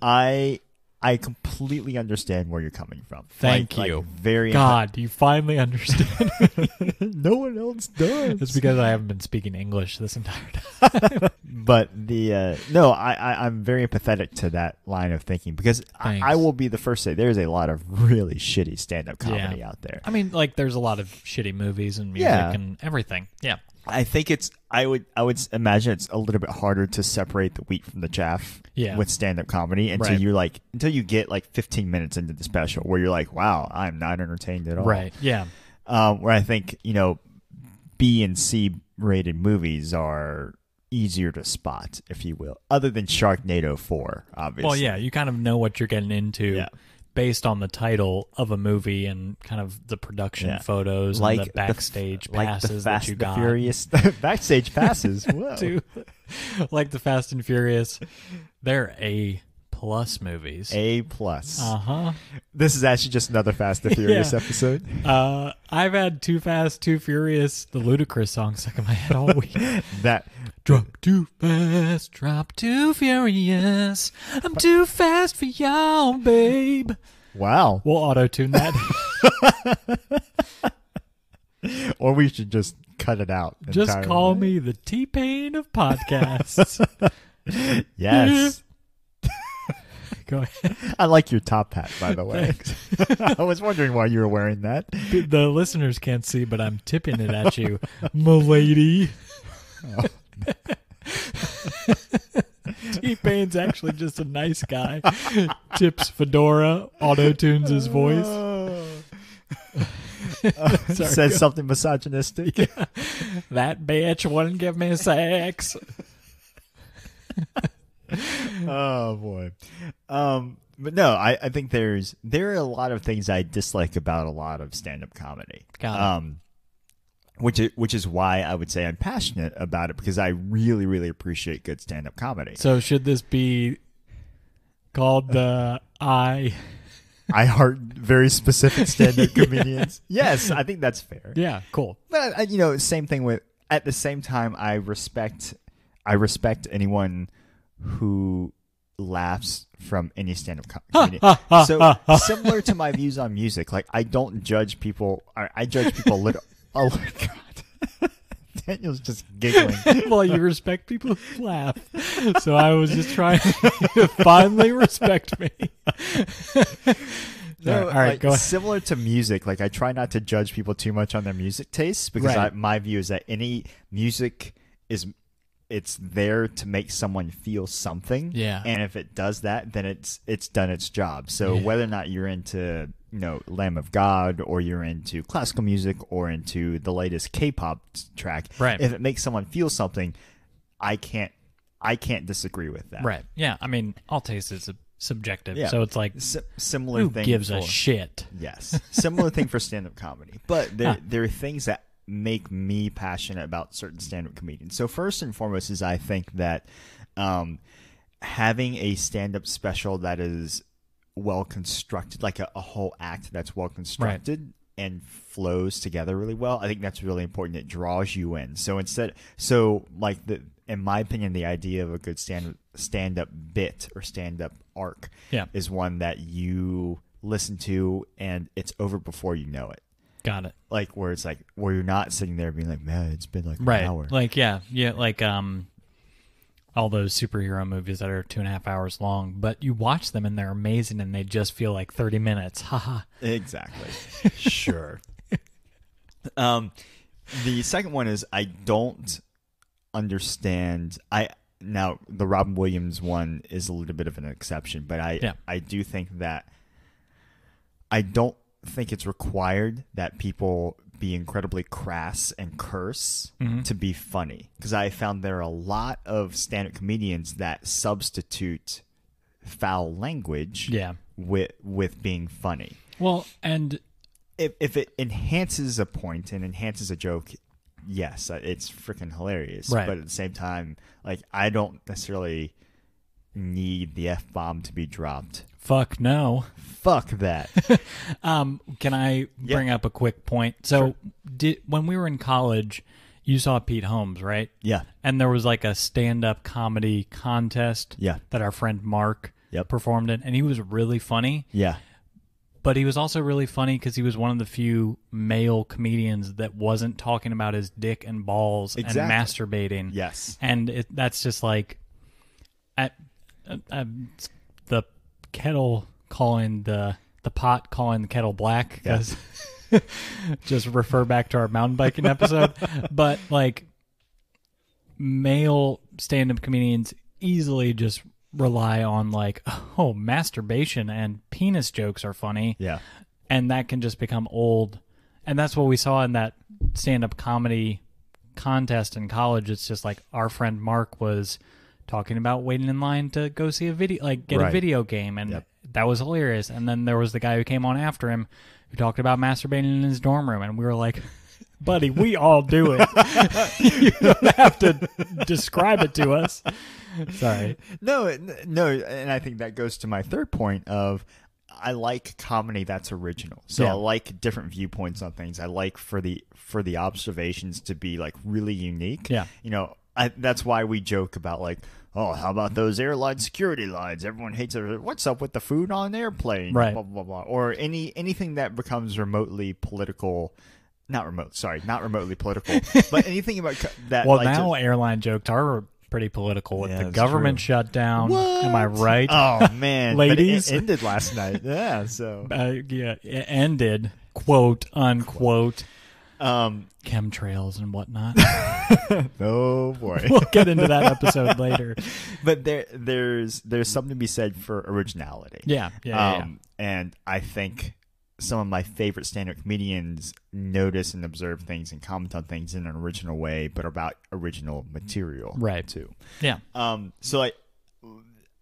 us. I completely understand where you're coming from. Thank you. Very God, you finally understand. no one else does. It's because I haven't been speaking English this entire time. But I'm very empathetic to that line of thinking because I will be the first to say there's a lot of really shitty stand-up comedy out there. I mean, like, there's a lot of shitty movies and music and everything. Yeah. I think I would imagine it's a little bit harder to separate the wheat from the chaff with stand-up comedy until you get like 15 minutes into the special where you're like, wow, I'm not entertained at all. Right. Yeah. Where I think, B and C rated movies are easier to spot, if you will, other than Sharknado 4, obviously. Well, yeah, you kind of know what you're getting into based on the title of a movie and kind of the production photos and the backstage passes that you got. Furious backstage passes. Whoa. Like the Fast and Furious, they're A+ movies. A+. Uh-huh. This is actually just another Fast and Furious episode. I've had Too Fast, Too Furious, the Ludacris song stuck in my head all week. That drop too fast, drop too furious. I'm too fast for y'all, babe. Wow. We'll auto-tune that. Or we should just cut it out. Just entirely. call me the T-Pain of podcasts. Yes. Go ahead. I like your top hat, by the way. I was wondering why you were wearing that. The listeners can't see, but I'm tipping it at you, m'lady. Oh. T-Pain's actually just a nice guy. Tips fedora, auto-tunes his voice. Sorry, says something misogynistic. Yeah. That bitch wouldn't give me sex. Oh boy. But no, I think there are a lot of things I dislike about a lot of stand-up comedy. Got it. Which is why I would say I'm passionate about it because I really, really appreciate good stand-up comedy. So should this be called the I heart very specific stand-up comedians? Yes, I think that's fair. Yeah, cool. But same thing with. At the same time, I respect anyone who laughs from any stand-up comedian. So similar to my views on music, like I don't judge people. I judge people. Oh my god, Daniel's just giggling. Well, you respect people who laugh, so I was just trying to finally respect me. No, all right, go ahead. Similar to music, like I try not to judge people too much on their music tastes because my view is that any music it's there to make someone feel something. Yeah. And if it does that, then it's done its job. So whether or not you're into, Lamb of God or you're into classical music or into the latest K-pop track, if it makes someone feel something, I can't disagree with that. Right. Yeah. I mean, all taste is subjective. Yeah. So it's like similar who thing gives a shit? Yes. Similar thing for stand-up comedy. But there are things that make me passionate about certain stand-up comedians. So first and foremost is I think that having a stand-up special that is well constructed, like a whole act that's well constructed and flows together really well, I think that's really important. It draws you in. In my opinion, the idea of a good stand-up bit or stand-up arc is one that you listen to and it's over before you know it. Got it. Like where you're not sitting there being like, man, it's been like an hour. Like like all those superhero movies that are 2.5 hours long, but you watch them and they're amazing and they just feel like 30 minutes. Haha. Exactly. Sure. The second one is I don't understand. Now the Robin Williams one is a little bit of an exception, but I do think that I don't think it's required that people be incredibly crass and curse to be funny, because I found there are a lot of stand-up comedians that substitute foul language with being funny. Well, and if it enhances a point and enhances a joke, yes, it's freaking hilarious. Right. But at the same time, like, I don't necessarily need the F-bomb to be dropped. Fuck no. Fuck that. Can I bring up a quick point? So when we were in college, you saw Pete Holmes, right? Yeah. And there was like a stand-up comedy contest that our friend Mark performed in, and he was really funny. Yeah. But he was also really funny because he was one of the few male comedians that wasn't talking about his dick and balls and masturbating. Yes. And that's just like the kettle calling the pot calling the kettle black, because just refer back to our mountain biking episode. But like, male stand-up comedians easily just rely on like, oh, masturbation and penis jokes are funny. Yeah. And that can just become old. And that's what we saw in that stand-up comedy contest in college. It's just like our friend Mark was talking about waiting in line to go see a video, like get a video game. And that was hilarious. And then there was the guy who came on after him who talked about masturbating in his dorm room. And we were like, buddy, we all do it. You don't have to describe it to us. Sorry. No, and I think that goes to my third point of I like comedy that's original. So I like different viewpoints on things. I like for the observations to be like really unique. Yeah. You know, that's why we joke about like, oh, how about those airline security lines? Everyone hates it. What's up with the food on an airplane? Right. Blah, blah, blah. Or anything that becomes remotely political. Not remotely political, but anything about that. Well, like now airline jokes are pretty political with the government shutdown. What? Am I right? Oh man, Ladies, but it ended last night. Yeah, so it ended, quote unquote. Chemtrails and whatnot. Oh boy, We'll get into that episode later. But there's something to be said for originality. Yeah. And I think some of my favorite stand-up comedians notice and observe things and comment on things in an original way, but about original material, right? Too. Yeah. So like,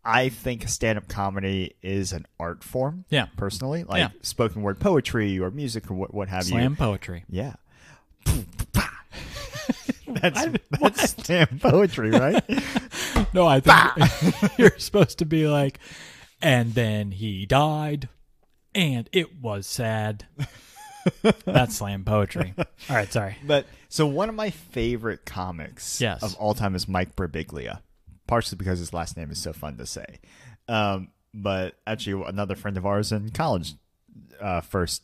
I think stand-up comedy is an art form. Yeah. Personally, like spoken word poetry or music or what have you. Slam poetry. Yeah. That's slam poetry, right? No, I think you're supposed to be like, and then he died. And it was sad. That's slam poetry. All right, sorry. But so one of my favorite comics of all time is Mike Birbiglia, partially because his last name is so fun to say. But actually, another friend of ours in college first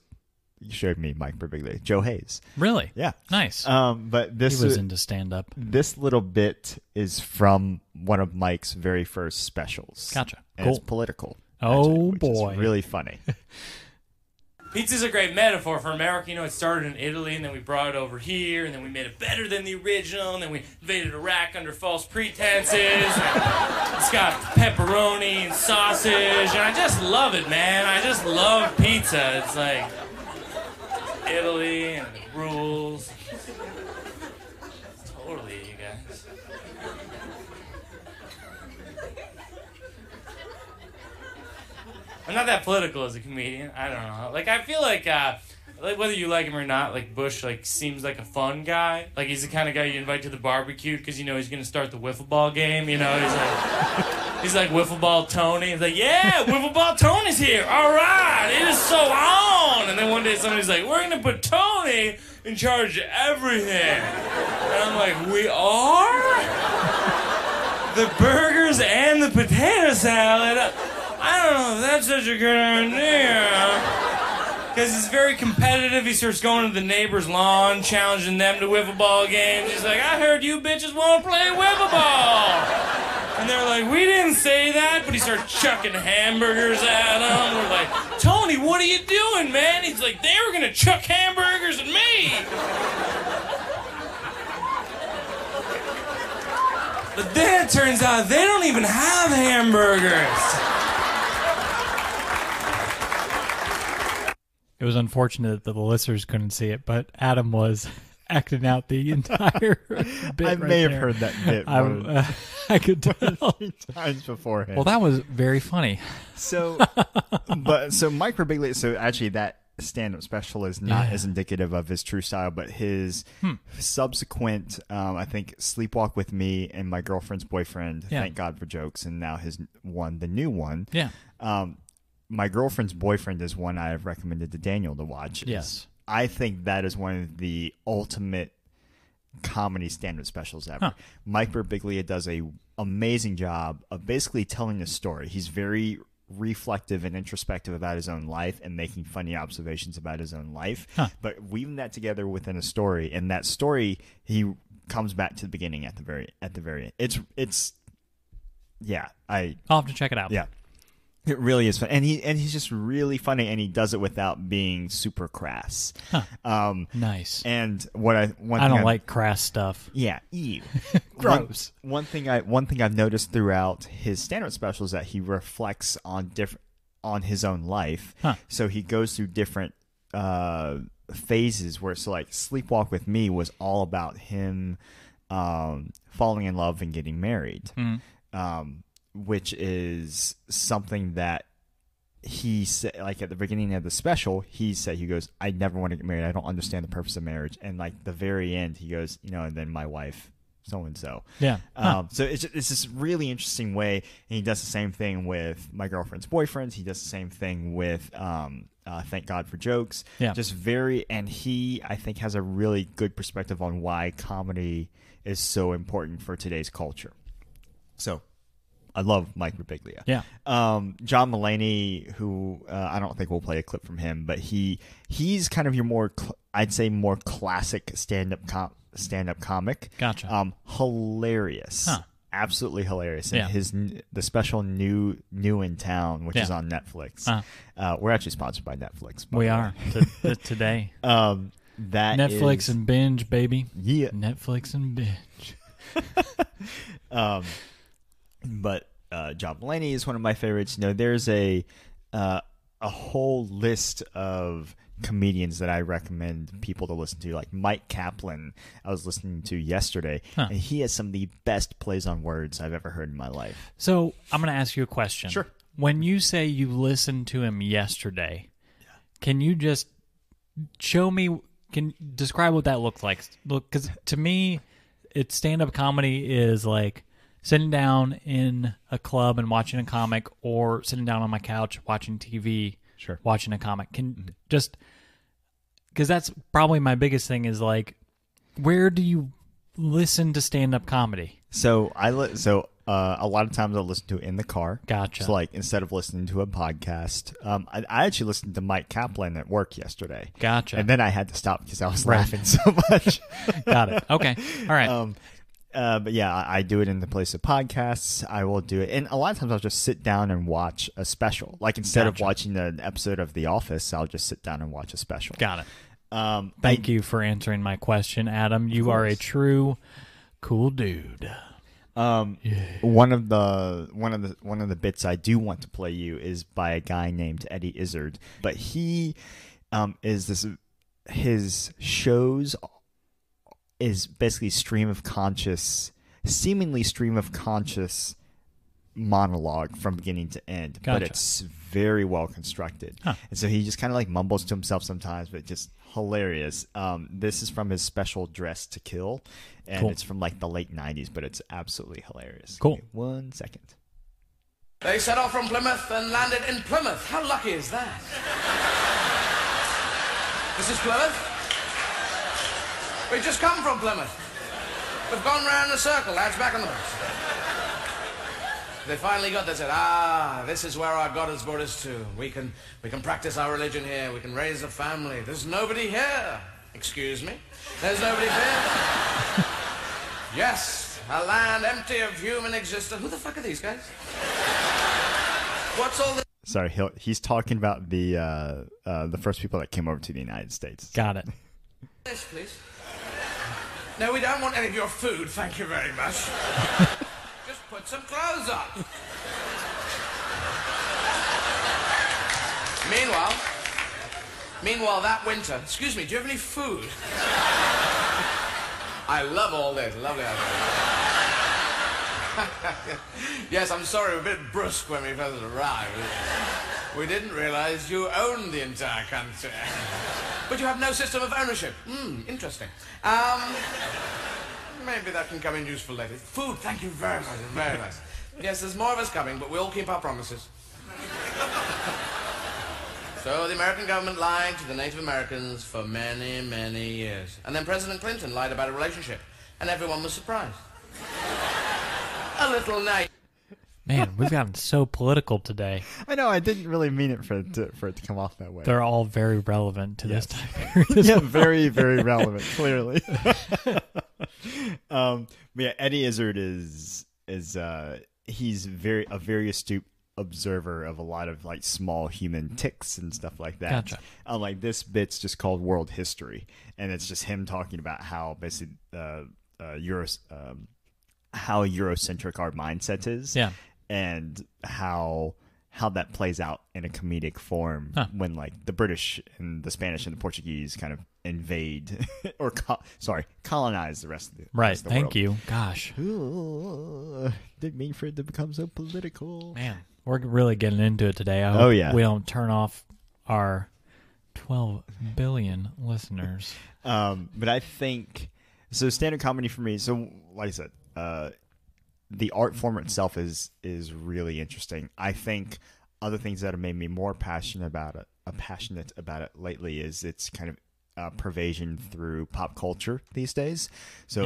showed me Mike Birbiglia, Joe Hayes. Really? Yeah. Nice. But this he was into stand-up. This little bit is from one of Mike's very first specials. Gotcha. And it's political. Oh, which boy. Is really funny. Pizza's a great metaphor for America. You know, it started in Italy, and then we brought it over here, and then we made it better than the original, and then we invaded Iraq under false pretenses. It's got pepperoni and sausage, and I just love it, man. I just love pizza. It's like Italy and it rules. Totally, you guys. I'm not that political as a comedian. I don't know. Like, I feel like whether you like him or not, like, Bush, like, seems like a fun guy. Like, he's the kind of guy you invite to the barbecue because you know he's going to start the wiffle ball game. You know, he's like wiffle ball Tony. He's like, yeah, wiffle ball Tony's here. All right, it is so on. And then one day somebody's like, we're going to put Tony in charge of everything. And I'm like, we are? The burgers and the potato salad? I don't know if that's such a good idea. Because he's very competitive. He starts going to the neighbor's lawn, challenging them to wiffle ball games. He's like, I heard you bitches won't play wiffle ball. And they're like, we didn't say that. But he starts chucking hamburgers at them. We're like, Tony, what are you doing, man? He's like, they were going to chuck hamburgers at me. But then it turns out they don't even have hamburgers. It was unfortunate that the listeners couldn't see it, but Adam was acting out the entire bit. I right may have there. heard that bit I could tell. times beforehand. Well, that was very funny. So Mike Birbiglia. So actually, that stand-up special is not as indicative of his true style, but his subsequent, I think, Sleepwalk with Me and My Girlfriend's Boyfriend, Thank God for Jokes, and now the new one. Yeah. My Girlfriend's Boyfriend is one I have recommended to Daniel to watch. Yes. I think that is one of the ultimate comedy stand-up specials ever. Mike Birbiglia does a amazing job of basically telling a story. He's very reflective and introspective about his own life and making funny observations about his own life, but weaving that together within a story. And that story, he comes back to the beginning at the very end. It's I'll have to check it out. Yeah. It really is fun, and he's just really funny, and he does it without being super crass. Nice. And I don't like crass stuff. Yeah, ew, gross. One thing I've noticed throughout his stand-up specials that he reflects on his own life. So he goes through different phases where like Sleepwalk with Me was all about him falling in love and getting married. Which is something that he said, like at the beginning of the special, he goes, I never want to get married. I don't understand the purpose of marriage. And like the very end, he goes, and then my wife, so-and-so. Yeah. So it's this really interesting way. And he does the same thing with My Girlfriend's Boyfriend. He does the same thing with Thank God for Jokes. Yeah. And he, I think, has a really good perspective on why comedy is so important for today's culture. So I love Mike Birbiglia. Yeah. John Mulaney, who I don't think we'll play a clip from him, but he's kind of your more, I'd say, more classic stand-up comic. Gotcha. Hilarious. Absolutely hilarious. And the special New in Town, which is on Netflix. We're actually sponsored by Netflix. We are today. That Netflix and binge, baby. Yeah. Netflix and binge. But John Mulaney is one of my favorites. There's a whole list of comedians that I recommend people to listen to, like Mike Kaplan. I was listening to yesterday, and he has some of the best plays on words I've ever heard in my life. So I'm going to ask you a question. Sure. When you say you listened to him yesterday, can you just show me? Can describe what that looked like? Look, because to me, it's stand-up comedy is like sitting down in a club and watching a comic, or sitting down on my couch watching TV, watching a comic. Just because that's probably my biggest thing is like, where do you listen to stand-up comedy? So a lot of times I'll listen to it in the car. Gotcha. So like instead of listening to a podcast, I actually listened to Mike Kaplan at work yesterday. Gotcha. And then I had to stop because I was laughing so much. Got it. Okay. All right. But yeah, I do it in the place of podcasts. I will do it. And a lot of times I'll just sit down and watch a special. Like instead of watching an episode of The Office, I'll just sit down and watch a special. Got it. Thank you for answering my question, Adam. You are a true cool dude. One of the bits I do want to play you is by a guy named Eddie Izzard. But he his shows is basically seemingly stream of conscious monologue from beginning to end. Gotcha. But it's very well constructed. And so he just kind of like mumbles to himself sometimes, but just hilarious. This is from his special Dress to Kill, and it's from like the late 90s, but it's absolutely hilarious. Cool. Give me 1 second. They set off from Plymouth and landed in Plymouth. How lucky is that? This is Plymouth. We've just come from Plymouth. We've gone round the circle. Lads, back on the bus. They finally got there. Said, this is where our God has brought us to. We can practice our religion here. We can raise a family. There's nobody here. Excuse me. There's nobody here. Yes, a land empty of human existence. Who the fuck are these guys? What's all this? Sorry, he's talking about the first people that came over to the United States. Got it. This, please. No, we don't want any of your food, thank you very much. Just put some clothes on. Meanwhile, that winter... Excuse me, do you have any food? I love all this. Lovely. Yes, I'm sorry, we're a bit brusque when we first arrived. We didn't realize you owned the entire country. But you have no system of ownership. Interesting. Maybe that can come in useful later. Food, thank you very much. Very nice. Yes, there's more of us coming, but we'll keep our promises. So the American government lied to the Native Americans for many, many years. And then President Clinton lied about a relationship, and everyone was surprised. A little naive. Man, we've gotten so political today. I know. I didn't really mean it for it to come off that way. They're all very relevant to this time period. Yeah, very, very relevant. Clearly. But yeah, Eddie Izzard is he's a very astute observer of a lot of like small human ticks and stuff like that. Gotcha. Like this bit's just called World History, and it's just him talking about how basically how Eurocentric our mindset is. Yeah. And how that plays out in a comedic form when like the British and the Spanish and the Portuguese kind of invade or colonize the rest of the right. rest of the Thank world. you. Gosh, didn't mean for it to become so political. man, we're really getting into it today. I hope Oh, yeah. we don't turn off our 12 billion listeners. But I think so. Stand-up comedy for me. So, like I said, the art form itself is really interesting. I think other things that have made me more passionate about it lately is its kind of pervasion through pop culture these days. So,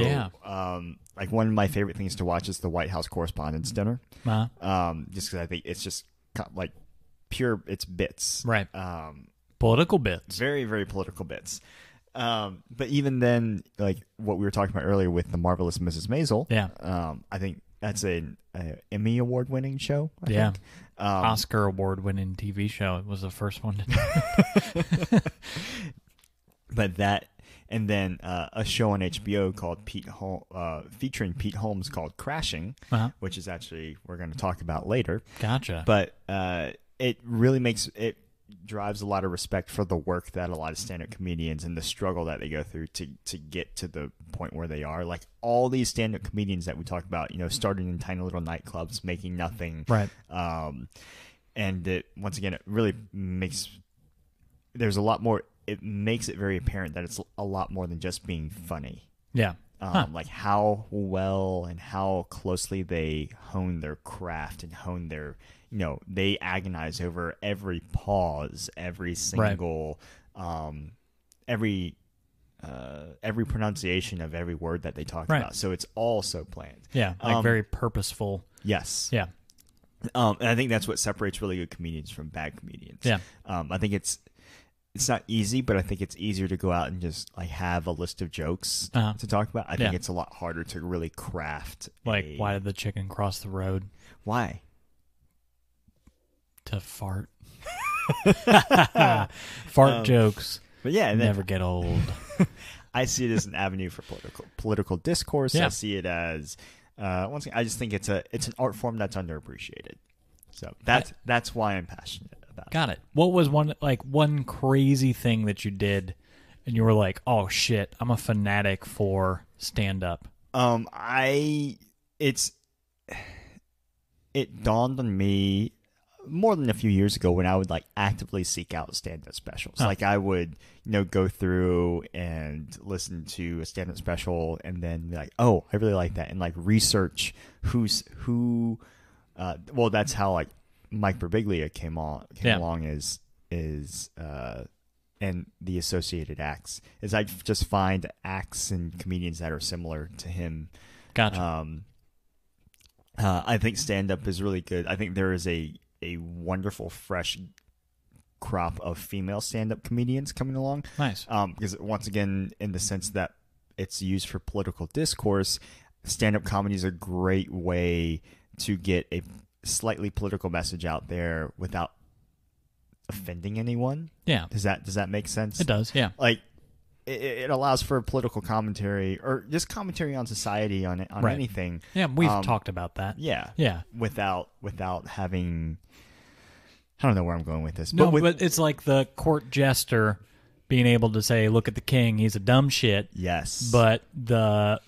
like one of my favorite things to watch is the White House Correspondents' Dinner. Just because I think it's just like pure, it's bits, Right. Political bits. Very, very political bits. But even then, like what we were talking about earlier with the Marvelous Mrs. Maisel, I think that's an Emmy Award-winning show. I think. Oscar Award-winning TV show. It was the first one to do. But that, and then a show on HBO called featuring Pete Holmes called Crashing, which is actually we're going to talk about later. Gotcha. But it really drives a lot of respect for the work that a lot of stand-up comedians and the struggle that they go through to get to the point where they are. Like all these stand-up comedians that we talk about, starting in tiny little nightclubs, making nothing. Right. And it, once again, it really there's a lot more. It makes it very apparent that it's a lot more than just being funny. Yeah. Like how well and how closely they hone their craft and hone their, they agonize over every pause, every single, every pronunciation of every word that they talk about. So it's all so planned. Yeah. Like very purposeful. Yes. Yeah. And I think that's what separates really good comedians from bad comedians. Yeah. I think it's not easy, but I think it's easier to go out and just like have a list of jokes to talk about. I think it's a lot harder to really craft. Like, why did the chicken cross the road? Why? To fart. Fart jokes. But yeah, and never get old. I see it as an avenue for political discourse. Yeah. I see it as once again, I just think it's an art form that's underappreciated. So that's why I'm passionate about it. Got it. What was one crazy thing that you did and you were like, oh shit, I'm a fanatic for stand up? It dawned on me more than a few years ago when I would like actively seek out stand-up specials. Like I would, go through and listen to a stand-up special and then be like, oh, I really like that, and like research who. Well, that's how like Mike Birbiglia came along and the associated acts is I just find acts and comedians that are similar to him. Gotcha. I think stand-up is really good. I think there is a wonderful fresh crop of female stand-up comedians coming along. Nice. Because once again, in the sense that it's used for political discourse, stand-up comedy is a great way to get a slightly political message out there without offending anyone. Yeah. Does that make sense? It does, yeah. Like it allows for political commentary or just commentary on society on right. anything. Yeah, we've talked about that. Yeah. Yeah. Without having, I don't know where I'm going with this. No, but it's like the court jester being able to say, look at the king, he's a dumb shit. Yes. But the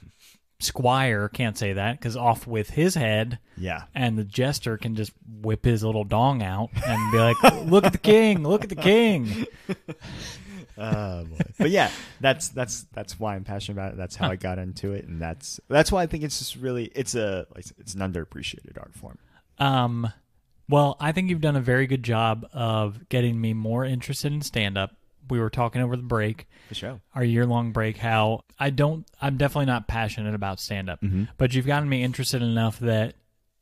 Squire can't say that because off with his head. Yeah. And the jester can just whip his little dong out and be like, "Look at the king! Look at the king!" Boy. But yeah, that's why I'm passionate about it. That's how I got into it, and that's why I think it's just really it's an underappreciated art form. Well, I think you've done a very good job of getting me more interested in stand-up. We were talking over the break, For sure. our year-long break, how I'm definitely not passionate about stand-up, but you've gotten me interested enough that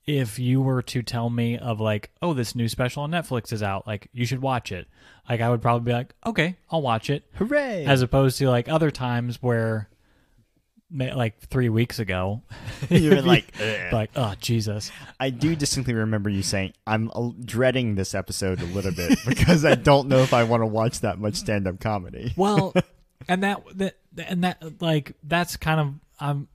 if you were to tell me of like, oh, this new special on Netflix is out, like you should watch it, like I would probably be like, okay, I'll watch it. Hooray! As opposed to like other times where like 3 weeks ago you were like, ugh. like, oh Jesus. I do distinctly remember you saying, I'm dreading this episode a little bit because I don't know if I want to watch that much stand-up comedy. Well, and that like that's kind of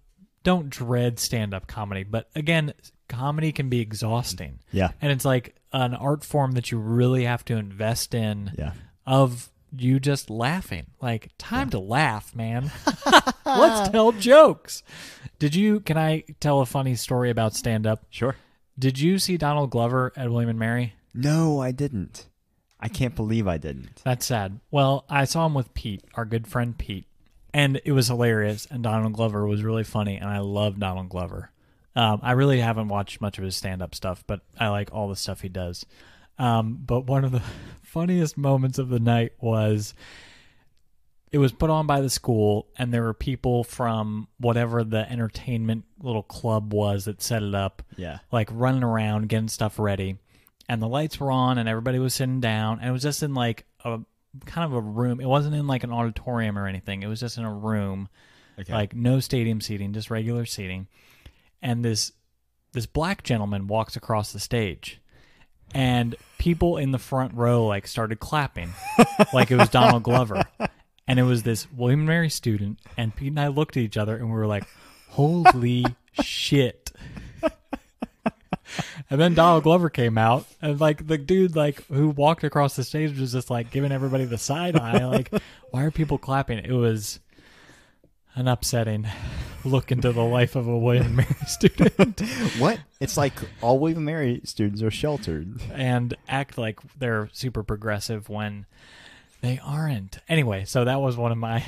don't dread stand-up comedy, but again, comedy can be exhausting. Yeah. And it's like an art form that you really have to invest in. Yeah. Of you just laughing. Like, time to laugh, man. Let's tell jokes. Can I tell a funny story about stand-up? Sure. Did you see Donald Glover at William and Mary? No, I didn't. I can't believe I didn't. That's sad. Well, I saw him with Pete, our good friend Pete, and it was hilarious, and Donald Glover was really funny, and I love Donald Glover. I really haven't watched much of his stand-up stuff, but I like all the stuff he does. But one of the funniest moments of the night was it was put on by the school, and there were people from whatever the entertainment little club was that set it up, like running around getting stuff ready, and the lights were on and everybody was sitting down, and it was just in like a kind of a room. It wasn't in like an auditorium or anything. It was just in a room, like no stadium seating, just regular seating. And this black gentleman walks across the stage, and people in the front row like started clapping like it was Donald Glover. And it was this William and Mary student, and Pete and I looked at each other and we were like, holy shit. And then Donald Glover came out, and like the dude like who walked across the stage was just like giving everybody the side eye, like, why are people clapping? It was an upsetting look into the life of a William and Mary student. What? It's like all William and Mary students are sheltered and act like they're super progressive when they aren't. Anyway, so that was one of my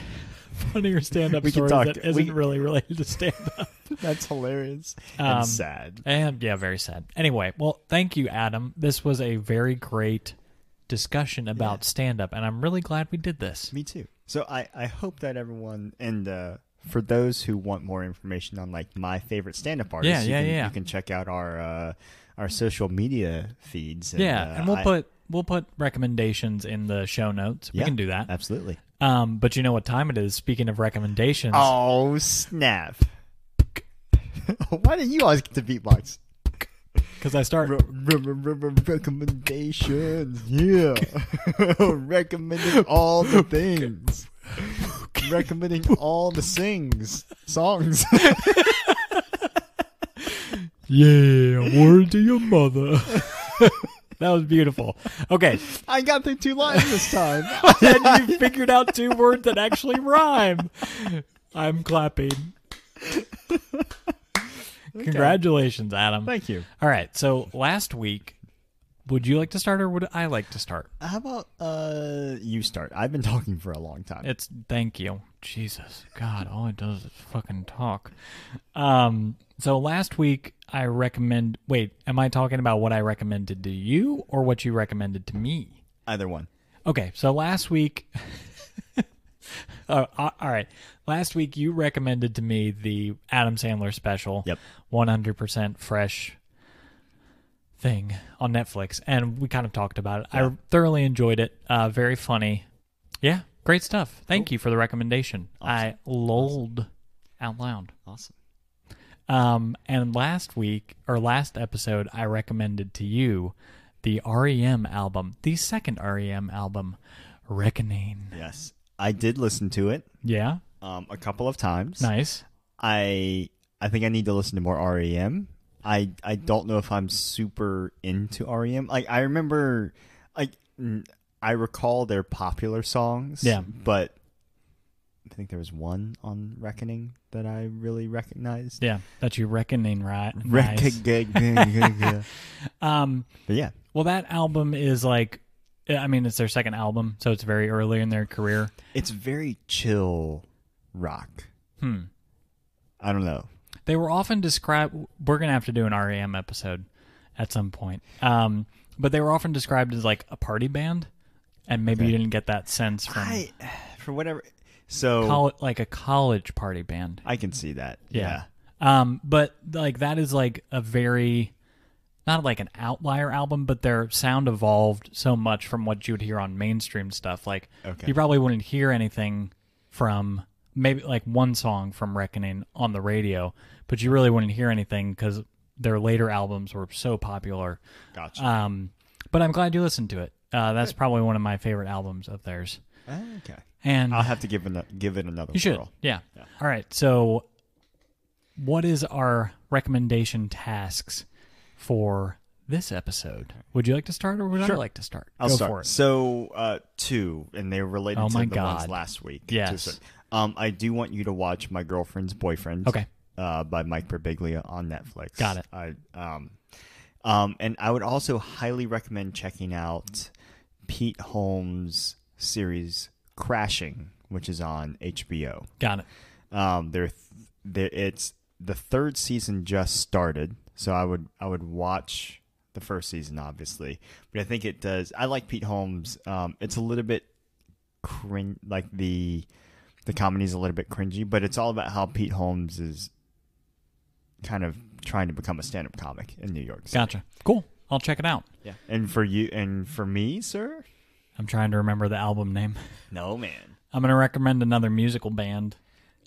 funnier stand-up stories that isn't really related to stand-up. That's hilarious and sad. And yeah, very sad. Anyway, well, thank you, Adam. This was a very great discussion about stand-up, and I'm really glad we did this. Me too. So I hope that everyone, and for those who want more information on like my favorite stand-up artists, you can check out our social media feeds. And, and we'll put recommendations in the show notes. We can do that. Absolutely. But you know what time it is? Speaking of recommendations. Oh, snap. Why didn't you always get the beatbox? Because I start... Recommendations. Yeah. Recommending all the things. Recommending all the songs. Yeah, word to your mother. That was beautiful. Okay. I got the 2 lines this time. And you figured out 2 words that actually rhyme. I'm clapping. Okay. Congratulations, Adam. Thank you. All right. So last week, would you like to start or would I like to start? How about you start? I've been talking for a long time. Thank you. Jesus. God, all it does is fucking talk. So last week I recommend... Wait, am I talking about what I recommended to you or what you recommended to me? Either one. Okay, so last week... all right. Last week you recommended to me the Adam Sandler special. Yep. 100% fresh thing on Netflix, and we kind of talked about it. Yeah. I thoroughly enjoyed it. Very funny. Yeah, great stuff. Thank you for the recommendation. Awesome. I lolled out loud. Awesome. And last episode, I recommended to you the REM album, the second REM album, Reckoning. Yes. I did listen to it. Yeah. A couple of times. Nice. I think I need to listen to more REM. I don't know if I'm super into REM. Like I remember, I recall their popular songs. Yeah. But I think there was one on Reckoning that I really recognized. Yeah, that you reckoning, right? Nice. But yeah. Well, that album is like, I mean, it's their second album, so it's very early in their career. It's very chill rock. I don't know. They were often described, we're going to have to do an REM episode at some point, but they were often described as like a party band, and maybe you didn't get that sense from... for whatever... So like a college party band. I can see that. Yeah. But like that is like a very, not like an outlier album, but their sound evolved so much from what you would hear on mainstream stuff. Like you probably wouldn't hear anything from maybe like one song from Reckoning on the radio, but you really wouldn't hear anything because their later albums were so popular. Gotcha. But I'm glad you listened to it. That's probably one of my favorite albums of theirs. Okay. And I'll have to give it another You should. whirl. Yeah. All right. So what is our recommendation tasks for this episode? Would you like to start, or would I like to start? I'll Go start. for it. So, two, and they're related to the ones last week. Yes. I do want you to watch My Girlfriend's Boyfriend. Okay. By Mike Birbiglia on Netflix. Got it. And I would also highly recommend checking out Pete Holmes' series Crashing, which is on HBO. Got it. It's the third season just started, so I would watch the first season, obviously. But I think it does. I like Pete Holmes. It's a little bit cringe, like the comedy's a little bit cringy, but it's all about how Pete Holmes is kind of trying to become a stand-up comic in New York City. Gotcha. Cool. I'll check it out. Yeah. And for you, and for me, sir? I'm trying to remember the album name. No, man. I'm going to recommend another musical band.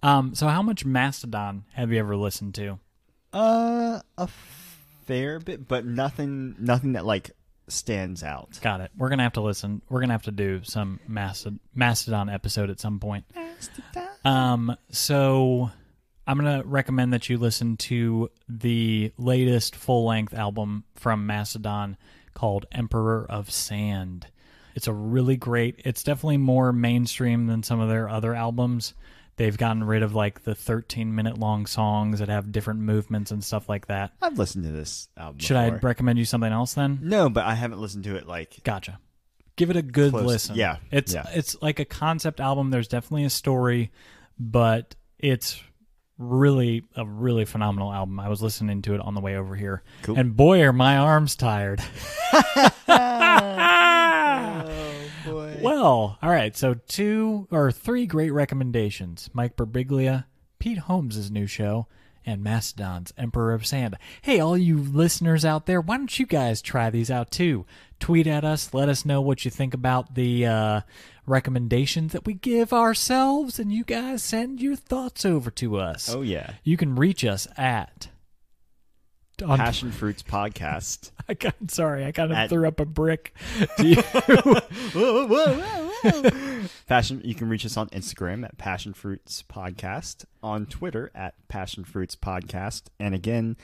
So how much Mastodon have you ever listened to? A fair bit, but nothing that like stands out. Got it. We're going to have to listen. We're going to have to do some Mastodon episode at some point. So I'm going to recommend that you listen to the latest full-length album from Mastodon called Emperor of Sand. It's a really great, it's definitely more mainstream than some of their other albums. They've gotten rid of like the 13-minute long songs that have different movements and stuff like that. I've listened to this album Should before. I recommend you something else then? No, but I haven't listened to it like... Gotcha. Give it a good listen. Yeah. It's like a concept album. There's definitely a story, but it's really a really phenomenal album. I was listening to it on the way over here. Cool. And boy, are my arms tired. Boy. Well, all right. So 2 or 3 great recommendations. Mike Birbiglia, Pete Holmes' new show, and Mastodon's Emperor of Sand. Hey, all you listeners out there, why don't you guys try these out too? Tweet at us. Let us know what you think about the recommendations that we give ourselves, and you guys send your thoughts over to us. Oh, yeah. You can reach us at... Passion Fruits Podcast. I kind of At- threw up a brick. To you. Passion. You can reach us on Instagram at Passion Fruits Podcast, on Twitter at Passion Fruits Podcast, and again,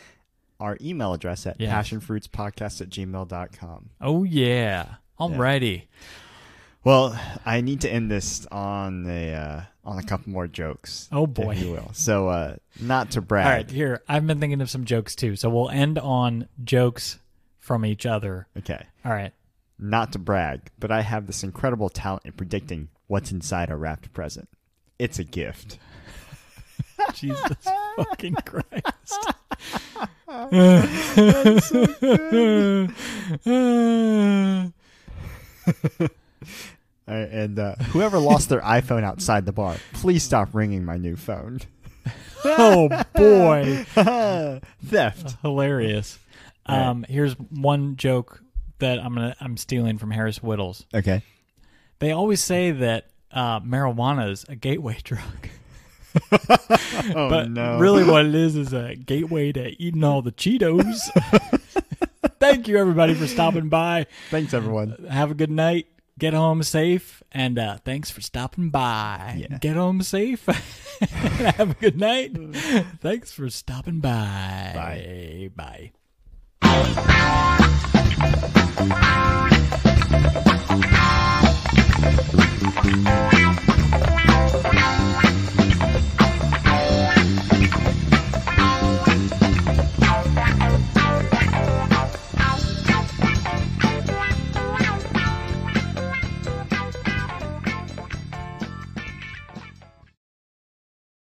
our email address at passionfruitspodcast@gmail.com. Oh, yeah. Alrighty. Well, I need to end this on a couple more jokes. Oh, boy. If you will. So, not to brag. All right, here. I've been thinking of some jokes, too. So we'll end on jokes from each other. Okay. All right. Not to brag, but I have this incredible talent in predicting what's inside a wrapped present. It's a gift. Jesus fucking Christ. That's so good. All right, and whoever lost their iPhone outside the bar, please stop ringing my new phone. Oh, boy. Theft. Hilarious. Here's one joke that I'm stealing from Harris Whittles. Okay. They always say that marijuana is a gateway drug. Oh, but no. really what it is a gateway to eating all the Cheetos. Thank you, everybody, for stopping by. Thanks, everyone. Have a good night. Get home safe. And thanks for stopping by. Yeah. Get home safe. Have a good night. Thanks for stopping by. Bye. Bye.